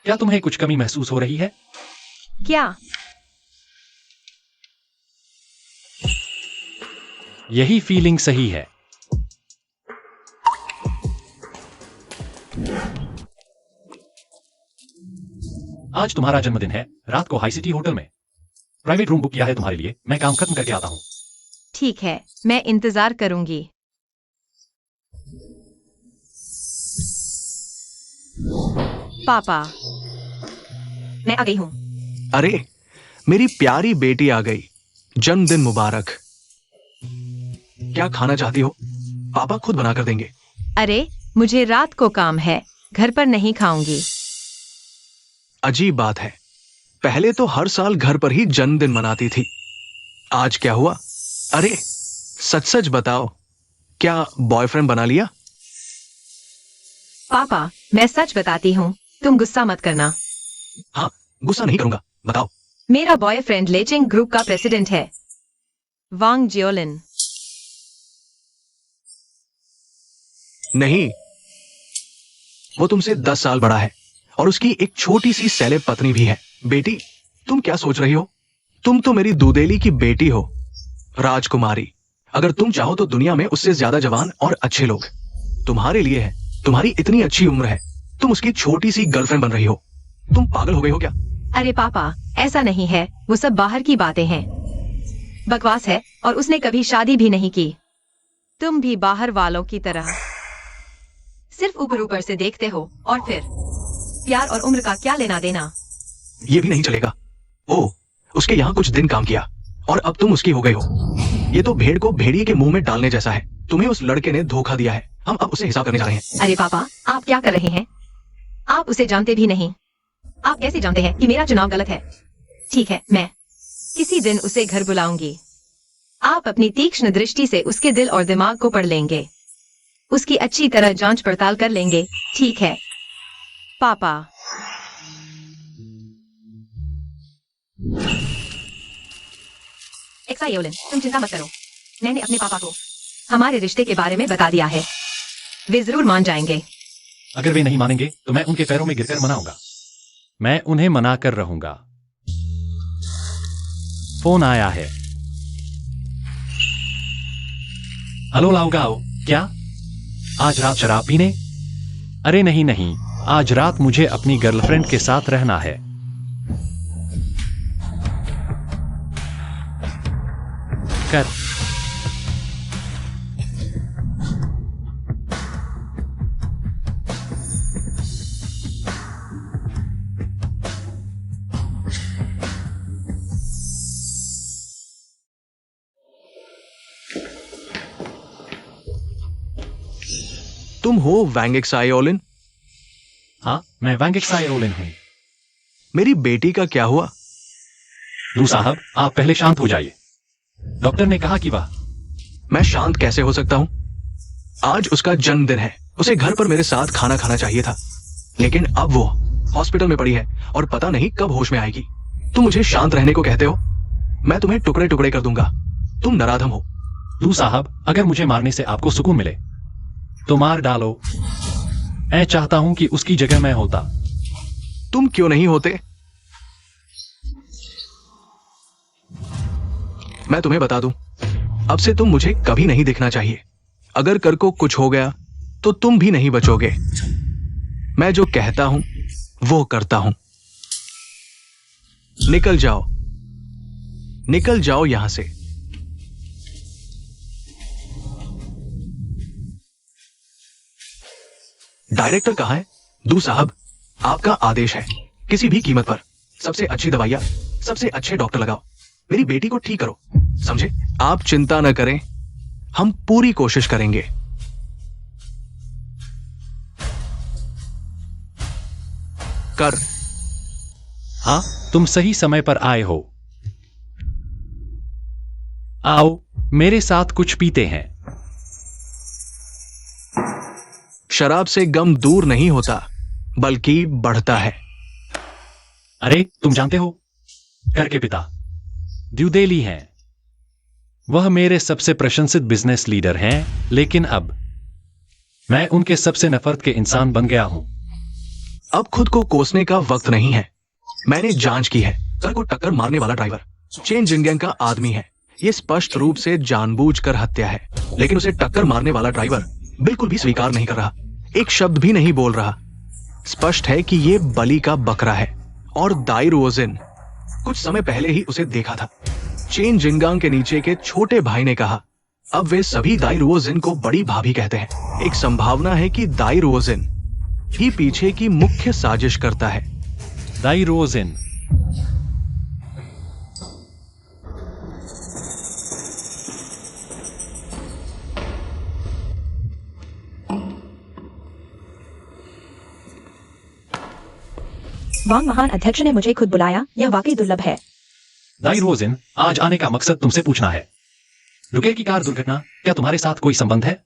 क्या तुम्हें कुछ कमी महसूस हो रही है? क्या? यही फीलिंग सही है। आज तुम्हारा जन्मदिन है। रात को हाई सिटी होटल में प्राइवेट रूम बुक किया है तुम्हारे लिए। मैं काम खत्म करके आता हूँ। ठीक है, मैं इंतजार करूंगी। पापा, मैं आ गई हूँ। अरे, मेरी प्यारी बेटी आ गई। जन्मदिन मुबारक। क्या खाना चाहती हो? पापा खुद बना कर देंगे। अरे, मुझे रात को काम है, घर पर नहीं खाऊंगी। अजीब बात है, पहले तो हर साल घर पर ही जन्मदिन मनाती थी। आज क्या हुआ? अरे, सच सच बताओ, क्या बॉयफ्रेंड बना लिया? पापा, मैं सच बताती हूँ, तुम गुस्सा मत करना। हाँ, गुस्सा नहीं करूंगा, बताओ। मेरा बॉयफ्रेंड लेचिंग ग्रुप का प्रेसिडेंट है, वांग जियोलिन। नहीं, वो तुमसे 10 साल बड़ा है और उसकी एक छोटी सी सेलेब पत्नी भी है। बेटी, तुम क्या सोच रही हो? तुम तो मेरी दूधेली की बेटी हो, राजकुमारी। अगर तुम चाहो तो दुनिया में उससे ज्यादा जवान और अच्छे लोग तुम्हारे लिए हैं। तुम्हारी इतनी अच्छी उम्र है, तुम उसकी छोटी सी गर्लफ्रेंड बन रही हो। तुम पागल हो गए हो क्या? अरे पापा, ऐसा नहीं है, वो सब बाहर की बातें हैं, बकवास है, और उसने कभी शादी भी नहीं की। तुम भी बाहर वालों की तरह सिर्फ ऊपर ऊपर से देखते हो, और फिर प्यार और उम्र का क्या लेना देना। ये भी नहीं चलेगा। ओह, उसके यहाँ कुछ दिन काम किया और अब तुम उसकी हो गई हो। ये तो भेड़ को भेड़िए के मुंह में डालने जैसा है। तुम्हें उस लड़के ने धोखा दिया है। हम अब उसे हिसाब करने जा रहे हैं। अरे पापा, आप क्या कर रहे हैं? आप उसे जानते भी नहीं। आप कैसे जानते हैं कि मेरा चुनाव गलत है? ठीक है, मैं किसी दिन उसे घर बुलाऊंगी। आप अपनी तीक्ष्ण दृष्टि से उसके दिल और दिमाग को पढ़ लेंगे, उसकी अच्छी तरह जांच पड़ताल कर लेंगे। ठीक है पापा। एक्सायोलिन, तुम चिंता मत करो, मैंने अपने पापा को हमारे रिश्ते के बारे में बता दिया है। वे जरूर मान जाएंगे। अगर वे नहीं मानेंगे तो मैं उनके पैरों में गिरकर मनाऊंगा। मैं उन्हें मना कर रहूंगा। फोन आया है। हेलो लाओगाओ, क्या आज रात शराब पीने? अरे नहीं नहीं, आज रात मुझे अपनी गर्लफ्रेंड के साथ रहना है। कर तुम हो वांग एक्सायोलिन? हाँ, मैं वांग एक्सायोलिन हूं। मेरी बेटी का क्या हुआ? लू साहब, आप पहले शांत हो जाइए। डॉक्टर ने कहा कि वह मैं शांत कैसे हो सकता हूं? आज उसका जन्मदिन है, उसे घर पर मेरे साथ खाना खाना चाहिए था, लेकिन अब वो हॉस्पिटल में पड़ी है और पता नहीं कब होश में आएगी। तुम मुझे शांत रहने को कहते हो? मैं तुम्हें टुकड़े टुकड़े कर दूंगा। तुम नराधम हो। लू साहब, अगर मुझे मारने से आपको सुकून मिले तो मार डालो। मैं चाहता हूं कि उसकी जगह मैं होता। तुम क्यों नहीं होते? मैं तुम्हें बता दूं, अब से तुम मुझे कभी नहीं दिखना चाहिए। अगर कर को कुछ हो गया तो तुम भी नहीं बचोगे। मैं जो कहता हूं वो करता हूं। निकल जाओ, निकल जाओ यहां से। डायरेक्टर कहां है? दू साहब, आपका आदेश है, किसी भी कीमत पर सबसे अच्छी दवाइयां, सबसे अच्छे डॉक्टर लगाओ, मेरी बेटी को ठीक करो, समझे? आप चिंता न करें, हम पूरी कोशिश करेंगे। कर। हाँ, तुम सही समय पर आए हो। आओ, मेरे साथ कुछ पीते हैं। शराब से गम दूर नहीं होता, बल्कि बढ़ता है। अरे, तुम जानते हो, कर के पिता द्यूदेली हैं। वह मेरे सबसे प्रशंसित बिजनेस लीडर हैं, लेकिन अब मैं उनके सबसे नफरत के इंसान बन गया हूं। अब खुद को कोसने का वक्त नहीं है। मैंने जांच की है। सर को टक्कर मारने वाला ड्राइवर चेन जिंगैंग का आदमी है। यह स्पष्ट रूप से जानबूझकर हत्या है, लेकिन उसे टक्कर मारने वाला ड्राइवर बिल्कुल भी स्वीकार नहीं कर रहा, एक शब्द भी नहीं बोल रहा। स्पष्ट है कि यह बलि का बकरा है और दाई रुओजिन कुछ समय पहले ही उसे देखा था। चेन जिंगांग के नीचे के छोटे भाई ने कहा, अब वे सभी दाई रुओजिन को बड़ी भाभी कहते हैं। एक संभावना है कि दाई रुओजिन ही पीछे की मुख्य साजिश करता है। दाई रोजिन। वांग महान अध्यक्ष ने मुझे खुद बुलाया, यह वाकई दुर्लभ है। दाई रोजिन, आज आने का मकसद तुमसे पूछना है। रुके की कार दुर्घटना क्या तुम्हारे साथ कोई संबंध है?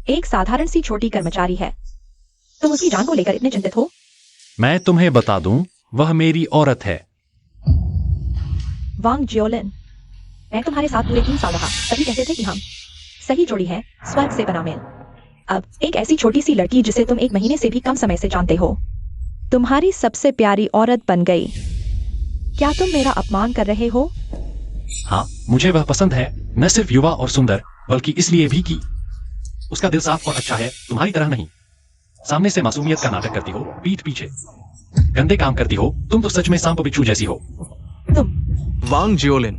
एक साधारण सी छोटी कर्मचारी है। तुम उसकी जान को लेकर इतने चिंतित हो? मैं तुम्हें बता दूं, वह मेरी औरत है। वांग जियोलिन, मैं तुम्हारे साथ पूरे 3 साल रहा। सभी कहते थे कि हम सही जोड़ी है, स्वर्ग से बना मेल। अब एक ऐसी छोटी सी लड़की जिसे तुम 1 महीने से भी कम समय से जानते हो, तुम्हारी सबसे प्यारी औरत बन गई। क्या तुम मेरा अपमान कर रहे हो? हाँ, मुझे वह पसंद है, न सिर्फ युवा और सुंदर, बल्कि इसलिए भी कि उसका दिल साफ और अच्छा है, तुम्हारी तरह नहीं। सामने से मासूमियत का नाटक करती हो, पीठ पीछे गंदे काम करती हो। तुम तो सच में सांप बिच्छू जैसी हो। तुम वांग जियोलिन,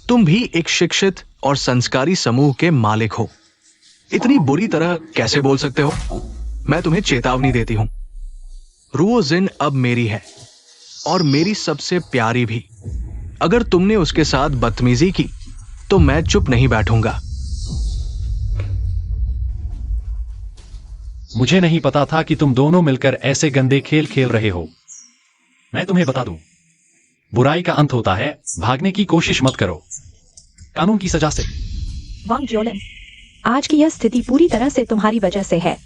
तुम भी एक शिक्षित और संस्कारी समूह के मालिक हो। इतनी बुरी तरह कैसे बोल सकते हो? मैं तुम्हें चेतावनी देती हूं, रुओजिन अब मेरी है और मेरी सबसे प्यारी भी। अगर तुमने उसके साथ बदतमीजी की तो मैं चुप नहीं बैठूंगा। मुझे नहीं पता था कि तुम दोनों मिलकर ऐसे गंदे खेल खेल रहे हो। मैं तुम्हें बता दूं, बुराई का अंत होता है, भागने की कोशिश मत करो कानून की सजा से। वांग जियोलिन, आज की यह स्थिति पूरी तरह से तुम्हारी वजह से है।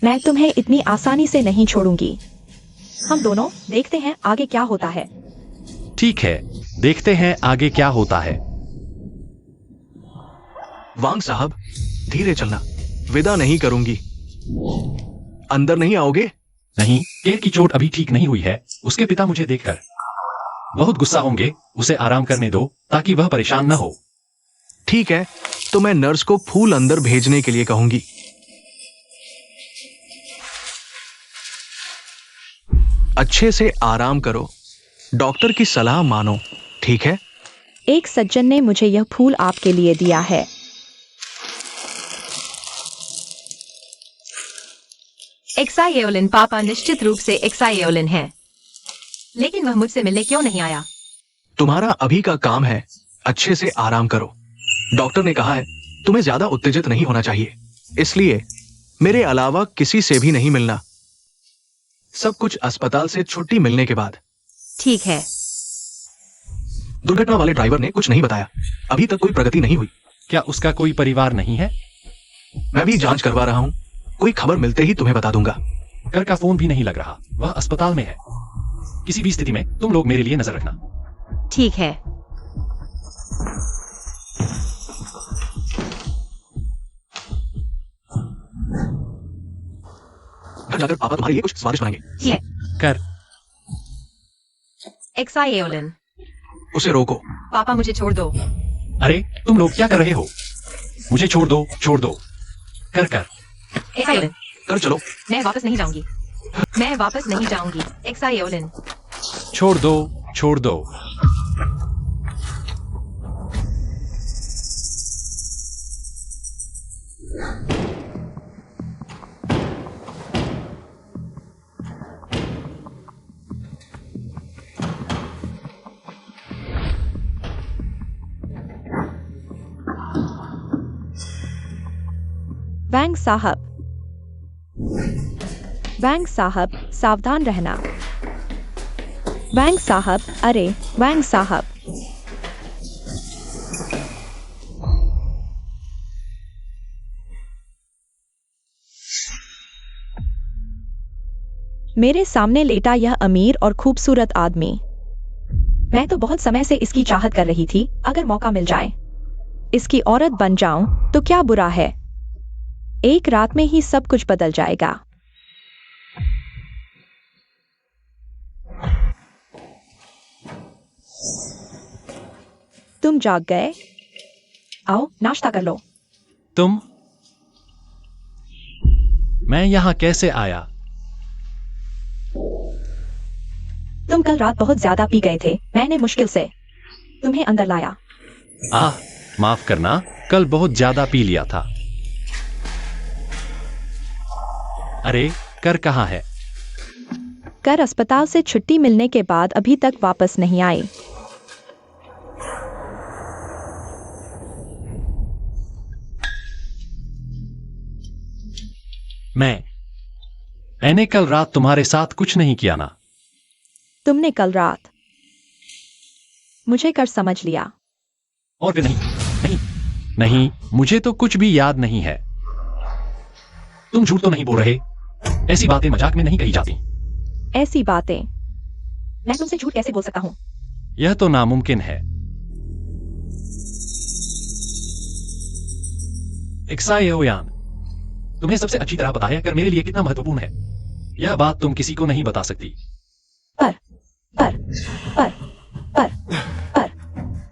मैं तुम्हें इतनी आसानी से नहीं छोड़ूंगी। हम दोनों देखते हैं आगे क्या होता है। ठीक है, देखते हैं आगे क्या होता है। वांग साहब, धीरे चलना, विदा नहीं करूंगी। अंदर नहीं आओगे? नहीं, केर की चोट अभी ठीक नहीं हुई है। उसके पिता मुझे देखकर बहुत गुस्सा होंगे। उसे आराम करने दो ताकि वह परेशान न हो। ठीक है, तो मैं नर्स को फूल अंदर भेजने के लिए कहूंगी। अच्छे से आराम करो, डॉक्टर की सलाह मानो, ठीक है? एक सज्जन ने मुझे यह फूल आपके लिए दिया है। एक्साइओलिन पापा निश्चित रूप से एक्साइओलिन है, लेकिन वह मुझसे मिलने क्यों नहीं आया? तुम्हारा अभी का काम है अच्छे से आराम करो। डॉक्टर ने कहा है तुम्हें ज्यादा उत्तेजित नहीं होना चाहिए, इसलिए मेरे अलावा किसी से भी नहीं मिलना। सब कुछ अस्पताल से छुट्टी मिलने के बाद। ठीक है। दुर्घटना वाले ड्राइवर ने कुछ नहीं बताया। अभी तक कोई प्रगति नहीं हुई। क्या उसका कोई परिवार नहीं है? मैं भी जांच करवा रहा हूं, कोई खबर मिलते ही तुम्हें बता दूंगा। कर का फोन भी नहीं लग रहा, वह अस्पताल में है। किसी भी स्थिति में तुम लोग मेरे लिए नजर रखना। ठीक है। घर जाकर पापा तुम्हारे लिए कुछ स्वादिष्ट बनाएंगे। ठीक है। कर। एक्साइओलिन, उसे रोको। पापा मुझे छोड़ दो। अरे, तुम लोग क्या कर रहे हो? मुझे छोड़ दो, छोड़ दो। कर एक्सायोलिन, कर चलो। मैं वापस नहीं जाऊंगी। मैं वापस नहीं जाऊंगी। एक्सायोलिन, छोड़ दो, छोड़ दो। वैंग साहब, सावधान रहना। वैंग साहब, अरे वैंग साहब। मेरे सामने लेटा यह अमीर और खूबसूरत आदमी। मैं तो बहुत समय से इसकी चाहत कर रही थी। अगर मौका मिल जाए, इसकी औरत बन जाऊं तो क्या बुरा है। एक रात में ही सब कुछ बदल जाएगा। तुम जाग गए? आओ नाश्ता कर लो। तुम? मैं यहां कैसे आया? तुम कल रात बहुत ज्यादा पी गए थे। मैंने मुश्किल से तुम्हें अंदर लाया। माफ करना, कल बहुत ज्यादा पी लिया था। अरे कर कहाँ है? कर अस्पताल से छुट्टी मिलने के बाद अभी तक वापस नहीं आई। मैंने कल रात तुम्हारे साथ कुछ नहीं किया ना? तुमने कल रात मुझे कर समझ लिया। और भी नहीं, मुझे तो कुछ भी याद नहीं है। तुम झूठ तो नहीं बोल रहे? ऐसी बातें मजाक में नहीं कही जाती। ऐसी बातें मैं तुमसे झूठ कैसे बोल सकता हूँ? यह तो नामुमकिन है। एक्सायोयान, तुम्हें सबसे अच्छी तरह पता है कर मेरे लिए कितना महत्वपूर्ण है। यह बात तुम किसी को नहीं बता सकती। पर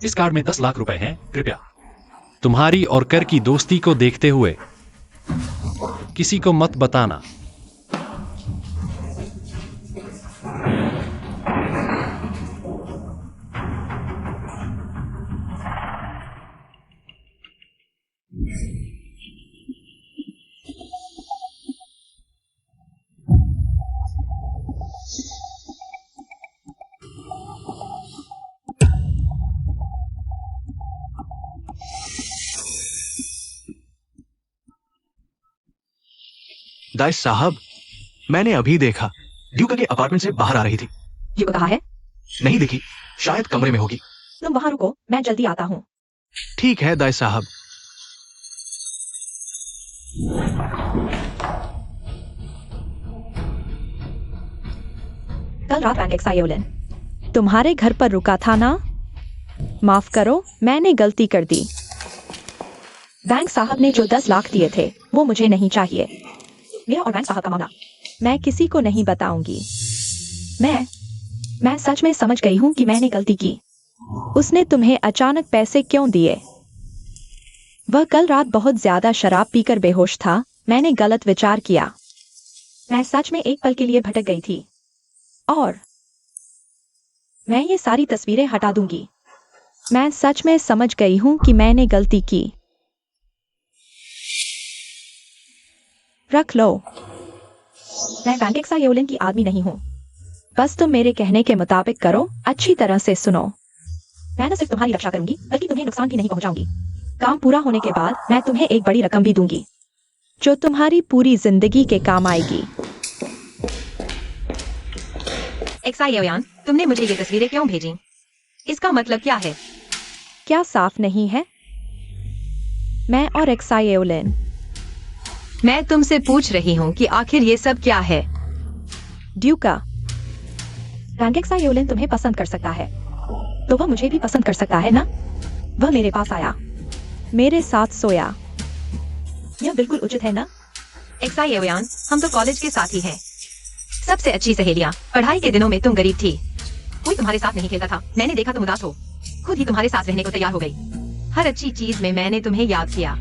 इस कार्ड में 10 लाख रुपए हैं। कृपया तुम्हारी और कर की दोस्ती को देखते हुए किसी को मत बताना। दाइस साहब, मैंने अभी देखा ड्यूका के अपार्टमेंट से बाहर आ रही थी। ड्यूका कहाँ है? नहीं दिखी, शायद कमरे में होगी। तुम वहां रुको, मैं जल्दी आता हूँ। ठीक है दाइस साहब। कल रात बैंक एक्सायोलिन तुम्हारे घर पर रुका था ना? माफ करो, मैंने गलती कर दी। बैंक साहब ने जो 10 लाख दिए थे वो मुझे नहीं चाहिए। मेरा और बैंक साहब का मामला मैं किसी को नहीं बताऊंगी। मैं सच में समझ गई हूं कि मैंने गलती की। उसने तुम्हें अचानक पैसे क्यों दिए? वह कल रात बहुत ज्यादा शराब पीकर बेहोश था। मैंने गलत विचार किया। मैं सच में एक पल के लिए भटक गई थी और मैं ये सारी तस्वीरें हटा दूंगी। मैं सच में समझ गई हूं कि मैंने गलती की। रख लो। मैं बैंक एक्सायोलिन की आदमी नहीं हूं। बस तुम मेरे कहने के मुताबिक करो। अच्छी तरह से सुनो। मैं न सिर्फ तुम्हारी रक्षा करूंगी बल्कि तुम्हें नुकसान भी नहीं पहुंचाऊंगी। काम पूरा होने के बाद मैं तुम्हें एक बड़ी रकम भी दूंगी जो तुम्हारी पूरी जिंदगी के काम आएगी। एक्सायोयान, तुमने मुझे ये तस्वीरें क्यों भेजी? इसका मतलब क्या है? क्या साफ नहीं है? मैं और एक्सायोलिन। मैं तुमसे पूछ रही हूँ कि आखिर ये सब क्या है? ड्यूका, बैंक एक्सायोलिन तुम्हें पसंद कर सकता है तो वह मुझे भी पसंद कर सकता है ना? वह मेरे पास आया, मेरे साथ सोया। यह बिल्कुल उचित है ना? एक्सायोयान, हम तो कॉलेज के साथी हैं। सबसे अच्छी सहेलियां। पढ़ाई के दिनों में तुम गरीब थी। कोई तुम्हारे साथ नहीं खेलता था। मैंने देखा तुम उदास हो, खुद ही तुम्हारे साथ रहने को तैयार हो गई। हर अच्छी चीज में मैंने तुम्हें याद किया।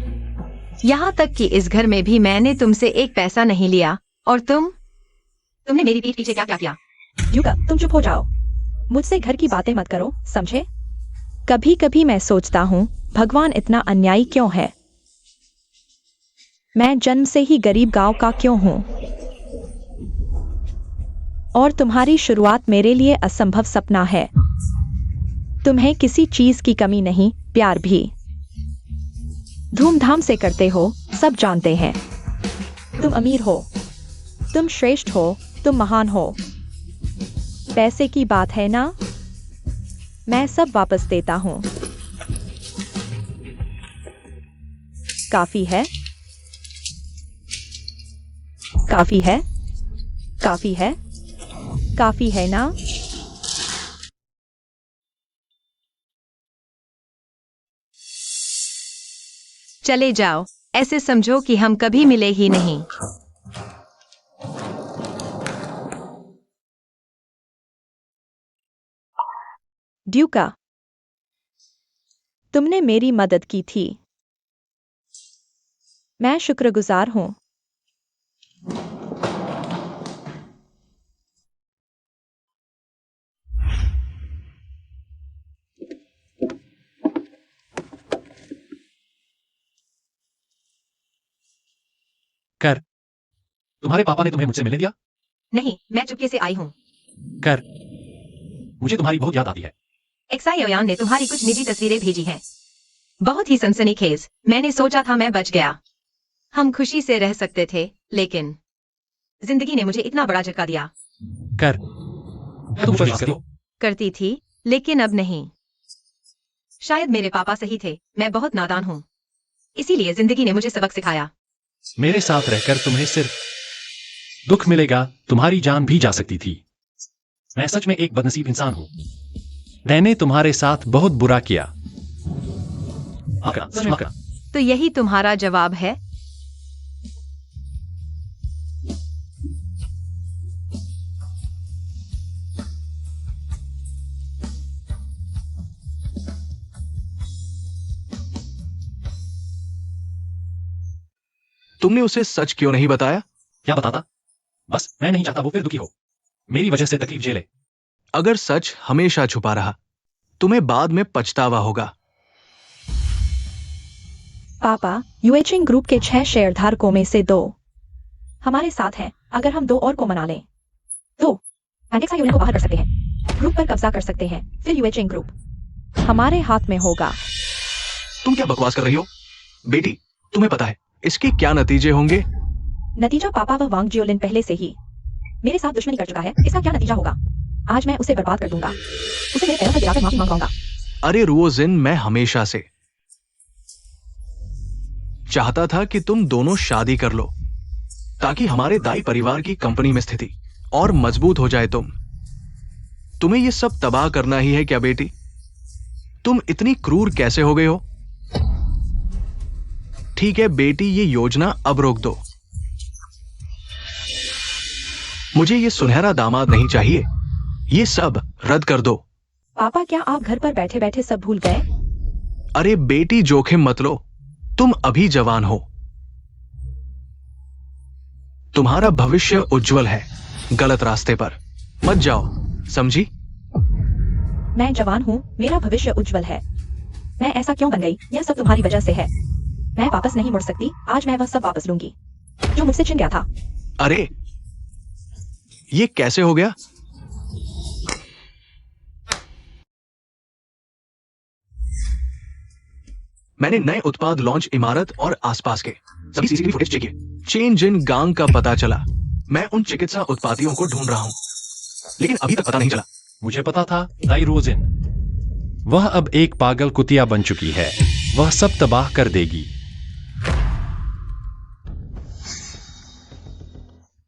यहाँ तक कि इस घर में भी मैंने तुमसे एक पैसा नहीं लिया, और तुमने मेरी पीठ पीछे क्या क्या किया? युका, तुम चुप हो जाओ। मुझसे घर की बातें मत करो, समझे? कभी कभी मैं सोचता हूँ भगवान इतना अन्यायी क्यों है। मैं जन्म से ही गरीब गांव का क्यों हूँ, और तुम्हारी शुरुआत मेरे लिए असंभव सपना है। तुम्हें किसी चीज की कमी नहीं, प्यार भी धूमधाम से करते हो, सब जानते हैं। तुम अमीर हो, तुम श्रेष्ठ हो, तुम महान हो। पैसे की बात है ना, मैं सब वापस देता हूं। काफी है, काफी है, काफी है, काफी है ना? चले जाओ, ऐसे समझो कि हम कभी मिले ही नहीं। ड्यूका, तुमने मेरी मदद की थी, मैं शुक्रगुजार हूं। कर, तुम्हारे पापा ने तुम्हें मुझसे मिलने दिया? नहीं, मैं चुपके से आई हूँ। कर, मुझे तुम्हारी बहुत याद आती है। एक्सायोयान ने तुम्हारी कुछ निजी तस्वीरें भेजी हैं। बहुत ही सनसनीखेज। मैंने सोचा था मैं बच गया, हम खुशी से रह सकते थे, लेकिन जिंदगी ने मुझे इतना बड़ा झटका दिया। कर, क्या तुम विश्वास करती हो? करती थी, लेकिन अब नहीं। शायद मेरे पापा सही थे, मैं बहुत नादान हूँ, इसीलिए जिंदगी ने मुझे सबक सिखाया। मेरे साथ रहकर तुम्हें सिर्फ दुख मिलेगा, तुम्हारी जान भी जा सकती थी। मैं सच में एक बदनसीब इंसान हूं। मैंने तुम्हारे साथ बहुत बुरा किया। सच में आका। तो यही तुम्हारा जवाब है? तुमने उसे सच क्यों नहीं बताया? क्या बताता? बस मैं नहीं चाहता वो फिर दुखी हो, मेरी वजह से तकलीफ झेले। अगर सच हमेशा छुपा रहा, तुम्हें बाद में पछतावा होगा। पापा, यूएचिंग ग्रुप के 6 शेयरधारकों में से 2 हमारे साथ हैं। अगर हम 2 और को मना लें तो पैंडेक्सायोलन को बाहर कर सकते हैं, ग्रुप पर कब्जा कर सकते हैं, फिर यूएचिंग ग्रुप हमारे हाथ में होगा। तुम क्या बकवास कर रही हो? बेटी, तुम्हें पता है इसके क्या नतीजे होंगे? नतीजा पापा, वह वांग जियोलिन पहले से ही मेरे साथ दुश्मनी कर चुका है। इसका क्या नतीजा होगा? आज मैं उसे बर्बाद कर दूंगा, उसे मेरे पैरों पर गिराकर माफी मांगूंगा। अरे रुओजिन, मैं हमेशा से चाहता था कि तुम दोनों शादी कर लो, ताकि हमारे दाई परिवार की कंपनी में स्थिति और मजबूत हो जाए। तुम्हें ये सब तबाह करना ही है क्या बेटी? तुम इतनी क्रूर कैसे हो गए हो? ठीक है बेटी, ये योजना अब रोक दो। मुझे ये सुनहरा दामाद नहीं चाहिए, ये सब रद्द कर दो। पापा, क्या आप घर पर बैठे बैठे सब भूल गए? अरे बेटी, जोखिम मत लो, तुम अभी जवान हो, तुम्हारा भविष्य उज्जवल है। गलत रास्ते पर मत जाओ, समझी? मैं जवान हूँ, मेरा भविष्य उज्जवल है। मैं ऐसा क्यों बन गई? यह सब तुम्हारी वजह से है। मैं वापस नहीं मुड़ सकती। आज मैं वह सब वापस लूंगी जो मुझसे छिन गया था। अरे ये कैसे हो गया? मैंने नए उत्पाद लॉन्च, इमारत और आसपास के सभी सीसीटीवी फुटेज चेक किए। चेन जिन गांग का पता चला। मैं उन चिकित्सा उत्पादियों को ढूंढ रहा हूं, लेकिन अभी तक पता नहीं चला। मुझे पता था, दाई रोजिन, वह अब एक पागल कुतिया बन चुकी है। वह सब तबाह कर देगी।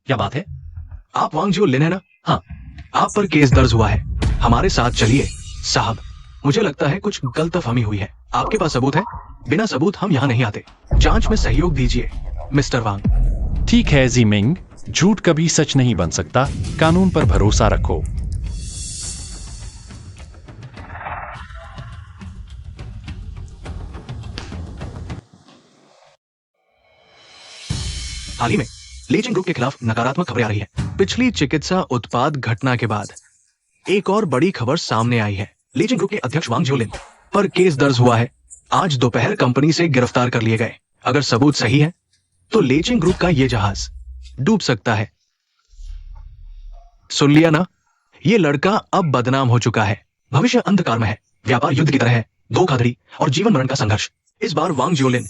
क्या बात है? आप वांग जियो लिन है ना? हाँ। आप पर केस दर्ज हुआ है, हमारे साथ चलिए। साहब, मुझे लगता है कुछ गलतफहमी हुई है। आपके पास सबूत है? बिना सबूत हम यहाँ नहीं आते। जांच में सहयोग दीजिए मिस्टर वांग। ठीक है जीमिंग, झूठ कभी सच नहीं बन सकता। कानून पर भरोसा रखो। हाल ही में लीचिंग ग्रुप के खिलाफ नकारात्मक खबरें आ रही है। पिछली चिकित्सा उत्पाद घटना के बाद एक और बड़ी खबर सामने आई है। लीचिंग ग्रुप के अध्यक्ष वांग जियोलिन पर केस दर्ज हुआ है। आज दोपहर कंपनी से गिरफ्तार कर लिए गए। अगर सबूत सही है तो लीचिंग ग्रुप का ये जहाज डूब सकता है। सुन लिया ना, ये लड़का अब बदनाम हो चुका है। भविष्य अंधकार में है। व्यापार युद्ध की तरह है, धोखाधड़ी और जीवन मरण का संघर्ष। इस बार वांग जियोलिन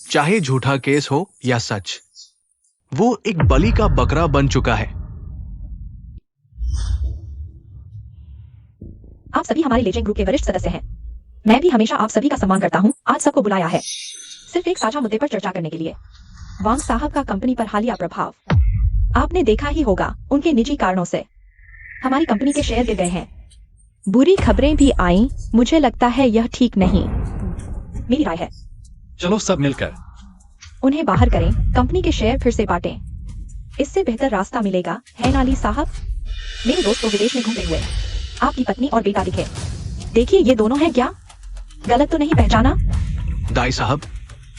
चाहे झूठा केस हो या सच, वो एक बलि का बकरा बन चुका है। आप सभी हमारे लीचिंग ग्रुप के वरिष्ठ सदस्य हैं। मैं भी हमेशा आप सभी का सम्मान करता हूं। आज सबको बुलाया है सिर्फ एक साझा मुद्दे पर चर्चा करने के लिए। वांग साहब का कंपनी पर हालिया प्रभाव आपने देखा ही होगा। उनके निजी कारणों से हमारी कंपनी के शेयर गिर गए हैं। बुरी खबरें भी आईं। मुझे लगता है यह ठीक नहीं। मेरी राय है चलो सब मिलकर उन्हें बाहर करें, कंपनी के शेयर फिर से बांटें। इससे बेहतर रास्ता मिलेगा, है ना ली साहब? मेरे दोस्त को विदेश में घूमते हुए आपकी पत्नी और बेटा दिखे। देखिए ये दोनों हैं क्या? गलत तो नहीं पहचाना? दाई साहब,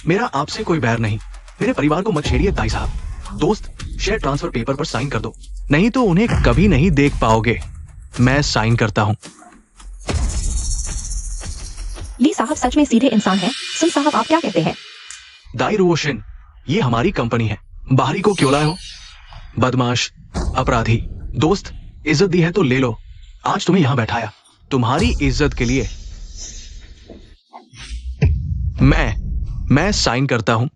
मेरा आपसे कोई बैर नहीं। मेरे परिवार को मत छेड़िए दाई साहब। दोस्त, शेयर ट्रांसफर पेपर पर साइन कर दो, नहीं तो उन्हें कभी नहीं देख पाओगे। मैं साइन करता हूं। ली साहब सच में सीधे इंसान हैं। सुन साहब, आप क्या कहते हैं? दाई रुओशिन, ये हमारी कंपनी है। बाहरी को क्यों लाए हो? बदमाश, अपराधी। दोस्त, इज्जत दी है तो ले लो। आज तुम्हें यहां बैठाया तुम्हारी इज्जत के लिए। मैं साइन करता हूं।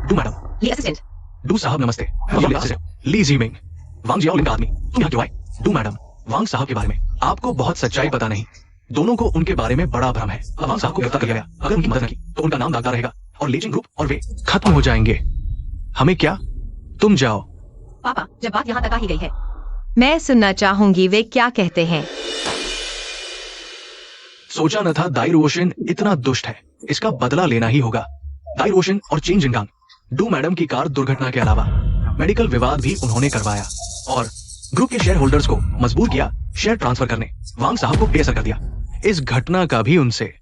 डू मैडम। ली असिस्टेंट। डू साहब नमस्ते। ये असिस्टेंट ली जीमिंग। वांग जियाओलिन का आदमी। तुम यहाँ क्यों आए? डू मैडम, वांग साहब के बारे में आपको बहुत सच्चाई पता नहीं। दोनों को उनके बारे में बड़ा भ्रम है। अब वांग साहब को गिरफ्तार कर लिया गया। अगर उनकी मदद न की तो उनका नाम दागदार रहेगा और लीचिंग ग्रुप और वे खत्म हो जाएंगे। हमें क्या? तुम जाओ। पापा, जब बात यहाँ तक आ ही गई है, मैं सुनना चाहूंगी वे क्या कहते हैं। सोचा न था दाई रुओशिन इतना दुष्ट है। इसका बदला लेना ही होगा। दाई रुओशिन और चेन जिंगांग, डू मैडम की कार दुर्घटना के अलावा मेडिकल विवाद भी उन्होंने करवाया और ग्रुप के शेयर होल्डर्स को मजबूर किया शेयर ट्रांसफर करने। वांग साहब को बेअसर कर दिया। इस घटना का भी उनसे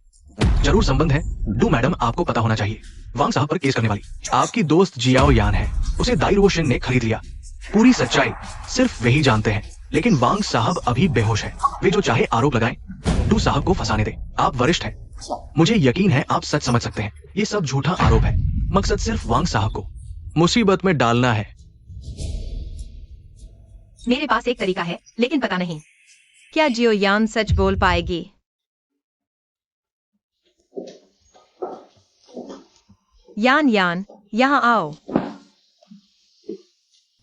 जरूर संबंध है। डू मैडम, आपको पता होना चाहिए वांग साहब पर केस करने वाली आपकी दोस्त जियाओ यान है। उसे दाई रुओशिन ने खरीद लिया। पूरी सच्चाई सिर्फ वही जानते हैं। लेकिन वांग साहब अभी बेहोश है। वे जो चाहे आरोप लगाएं, डू साहब को फंसाने दे। आप वरिष्ठ हैं, मुझे यकीन है आप सच समझ सकते हैं। ये सब झूठा आरोप है। मकसद सिर्फ वांग साहब को मुसीबत में डालना है। मेरे पास एक तरीका है, लेकिन पता नहीं क्या जियो यान सच बोल पाएगी। यान, यहाँ आओ।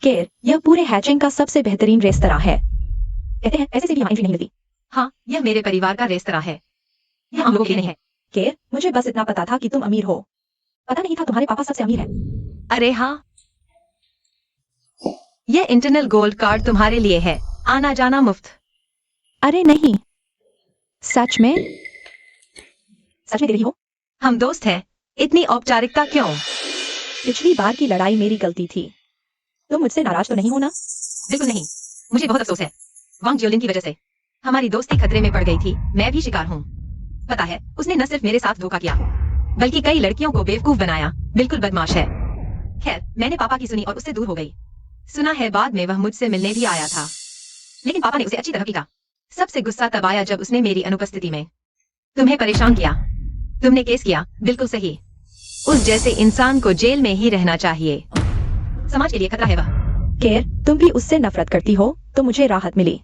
केर, यह पूरे हैचिंग का सबसे बेहतरीन रेस्तरां है। कहते हैं ऐसे से भी यहाँ एंट्री नहीं मिलती। हाँ, यह मेरे परिवार का रेस्तरां है। यह हम लोगों के लिए नहीं है। केर, मुझे बस इतना पता था कि तुम अमीर हो। पता नहीं था तुम्हारे पापा सबसे अमीर है। अरे हाँ, यह इंटरनल गोल्ड कार्ड तुम्हारे लिए है। आना जाना मुफ्त। अरे नहीं, सच में दे रही हो? हम दोस्त हैं, इतनी औपचारिकता क्यों? पिछली बार की लड़ाई मेरी गलती थी। तुम मुझसे नाराज तो नहीं हो ना? बिल्कुल नहीं। मुझे बहुत अफसोस है। वांग जियोलिन की वजह से हमारी दोस्ती खतरे में पड़ गई थी। मैं भी शिकार हूँ। पता है, उसने न सिर्फ मेरे साथ धोखा किया, बल्कि कई लड़कियों को बेवकूफ बनाया। बिल्कुल बदमाश है। खैर, मैंने पापा की सुनी और उससे दूर हो गई। सुना है बाद में वह मुझसे मिलने भी आया था, लेकिन पापा ने उसे अच्छी तरह पीटा। सबसे गुस्सा तब आया जब उसने मेरी अनुपस्थिति में तुम्हें परेशान किया। तुमने केस किया, बिल्कुल सही। उस जैसे इंसान को जेल में ही रहना चाहिए। समाज के लिए खतरा है वह। केर, तुम भी उससे नफरत करती हो तो मुझे राहत मिली।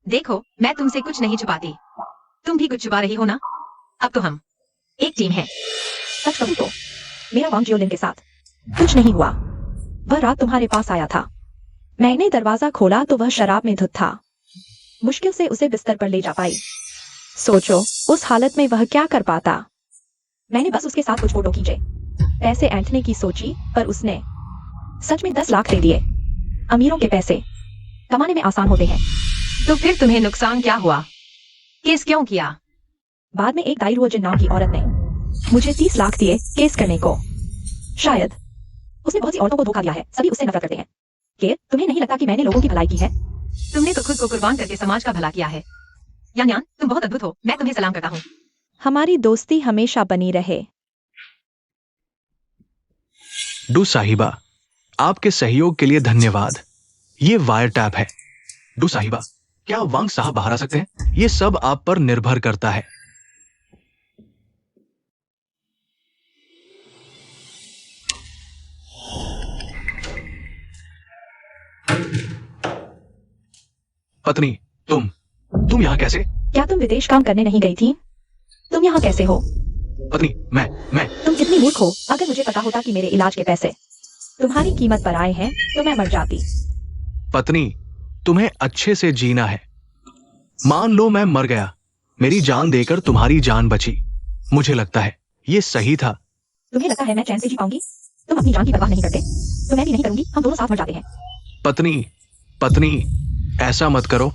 देखो, मैं तुमसे कुछ नहीं छुपाती। तुम भी कुछ छुपा रही हो ना? अब तो हम एक टीम है। सच कहूं तो मेरा वांग जियोलिन के साथ कुछ नहीं हुआ। वह रात तुम्हारे पास आया था। मैंने दरवाजा खोला तो वह शराब में धुत था। मुश्किल से उसे बिस्तर पर ले जा पाई। सोचो, उस हालत में वह क्या कर पाता। मैंने बस उसके साथ कुछ फोटो खींचे, पैसे ऐंठने की सोची, पर उसने सच में 10 लाख दे दिए। अमीरों के पैसे कमाने में आसान होते हैं। तो फिर तुम्हें नुकसान क्या हुआ? केस क्यों किया? बाद में एक दाइरुओजिन नाम की औरत ने मुझे 30 लाख दिए केस करने को। शायद उसने बहुत सी औरतों को धोखा दिया है, सभी उससे नफरत करते हैं। केर, तुम्हें नहीं लगता कि मैंने लोगों की भलाई की है? तुमने तो खुद को कुर्बान करके समाज का भला किया है। यान्यान, तुम बहुत अद्भुत हो, मैं तुम्हें सलाम करता हूँ। हमारी दोस्ती हमेशा बनी रहे। डू साहिबा, आपके सहयोग के लिए धन्यवाद। ये वायर टैप है। डू साहिबा, क्या आप वांग साहब बाहर आ सकते हैं? ये सब आप पर निर्भर करता है। पत्नी, तुम यहाँ कैसे? क्या तुम विदेश काम करने नहीं गई थी? तुम यहाँ कैसे हो? पत्नी, मैं तुम कितनी मूर्ख हो। अगर मुझे पता होता कि मेरे इलाज के पैसे तुम्हारी कीमत पर आए हैं तो मैं मर जाती। पत्नी, तुम्हें अच्छे से जीना है। मान लो मैं मर गया, मेरी जान देकर तुम्हारी जान बची। मुझे लगता है ये सही था। तुम्हें लगता है मैं चैन से जी पाऊंगी? तुम अपनी जान की परवाह नहीं करते, तो मैं भी नहीं करूंगी। हम दोनों साथ मर जाते हैं। पत्नी, ऐसा मत करो।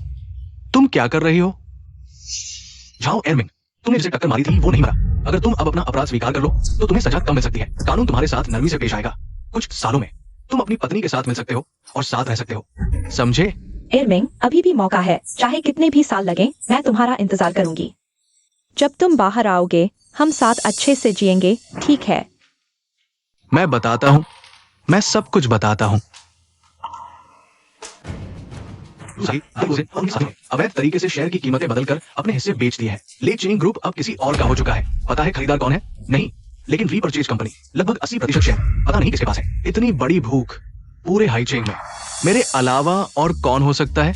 तुम क्या कर रही हो? जाओ एरमिंग, तुमने जिसे टक्कर मारी थी वो नहीं मरा। अगर तुम अब अपना अपराध स्वीकार कर लो तो तुम्हें सजा कम मिल सकती है। कानून तुम्हारे साथ नरमी से पेश आएगा। कुछ सालों में तुम अपनी पत्नी के साथ मिल सकते हो और साथ रह सकते हो, समझे? एरमिंग, अभी भी मौका है। चाहे कितने भी साल लगे, मैं तुम्हारा इंतजार करूंगी। जब तुम बाहर आओगे हम साथ अच्छे से जिएंगे, ठीक है? मैं बताता हूं, मैं सब कुछ बताता हूं। अवैध तरीके से शेयर की कीमतें बदलकर अपने हिस्से बेच दिए हैं। ले चेइंग ग्रुप अब किसी और का हो चुका है। पता है खरीदार कौन है? नहीं, लेकिन रीपरचेज कंपनी। लगभग 80% शेयर पता नहीं किसके पास है। इतनी बड़ी भूख पूरे हाई चेन में मेरे अलावा और कौन हो सकता है?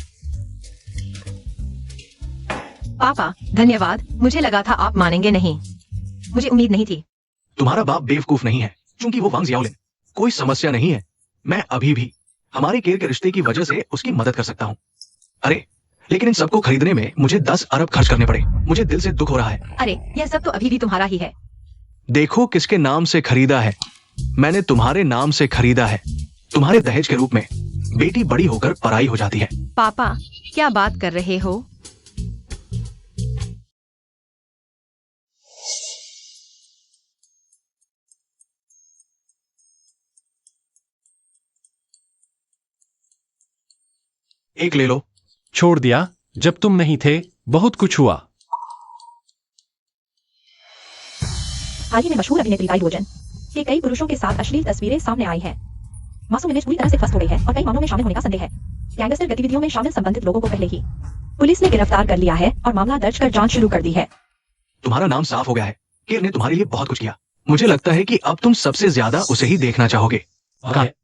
पापा, धन्यवाद। मुझे लगा था आप मानेंगे नहीं। मुझे उम्मीद नहीं थी। तुम्हारा बाप बेवकूफ नहीं है, क्योंकि वो वांग जियाओलिन। कोई समस्या नहीं है। मैं अभी भी हमारे केर के रिश्ते की वजह से उसकी मदद कर सकता हूँ। अरे, लेकिन इन सबको खरीदने में मुझे 10 अरब खर्च करने पड़े। मुझे दिल से दुख हो रहा है। अरे, यह सब तो अभी भी तुम्हारा ही है। देखो किसके नाम से खरीदा है। मैंने तुम्हारे नाम से खरीदा है। तुम्हारे दहेज के रूप में। बेटी बड़ी होकर पराई हो जाती है। पापा, क्या बात कर रहे हो? एक ले लो। छोड़ दिया जब तुम नहीं थे। बहुत कुछ हुआ। हाल ही में मशहूर अभिनेत्री दाइरुओजिन के कई पुरुषों के साथ अश्लील तस्वीरें सामने आई हैं। मासूम इमेज पूरी तरह से ध्वस्त हो गई है और कई मामलों में शामिल होने का संदेह है। गैंगस्टर गतिविधियों में शामिल संबंधित लोगों को पहले ही पुलिस ने गिरफ्तार कर लिया है और मामला दर्ज कर जांच शुरू कर दी है। तुम्हारा नाम साफ हो गया है। केर ने तुम्हारे लिए बहुत कुछ किया। मुझे लगता है कि अब तुम सबसे ज्यादा उसे ही देखना चाहोगे। कहाँ है?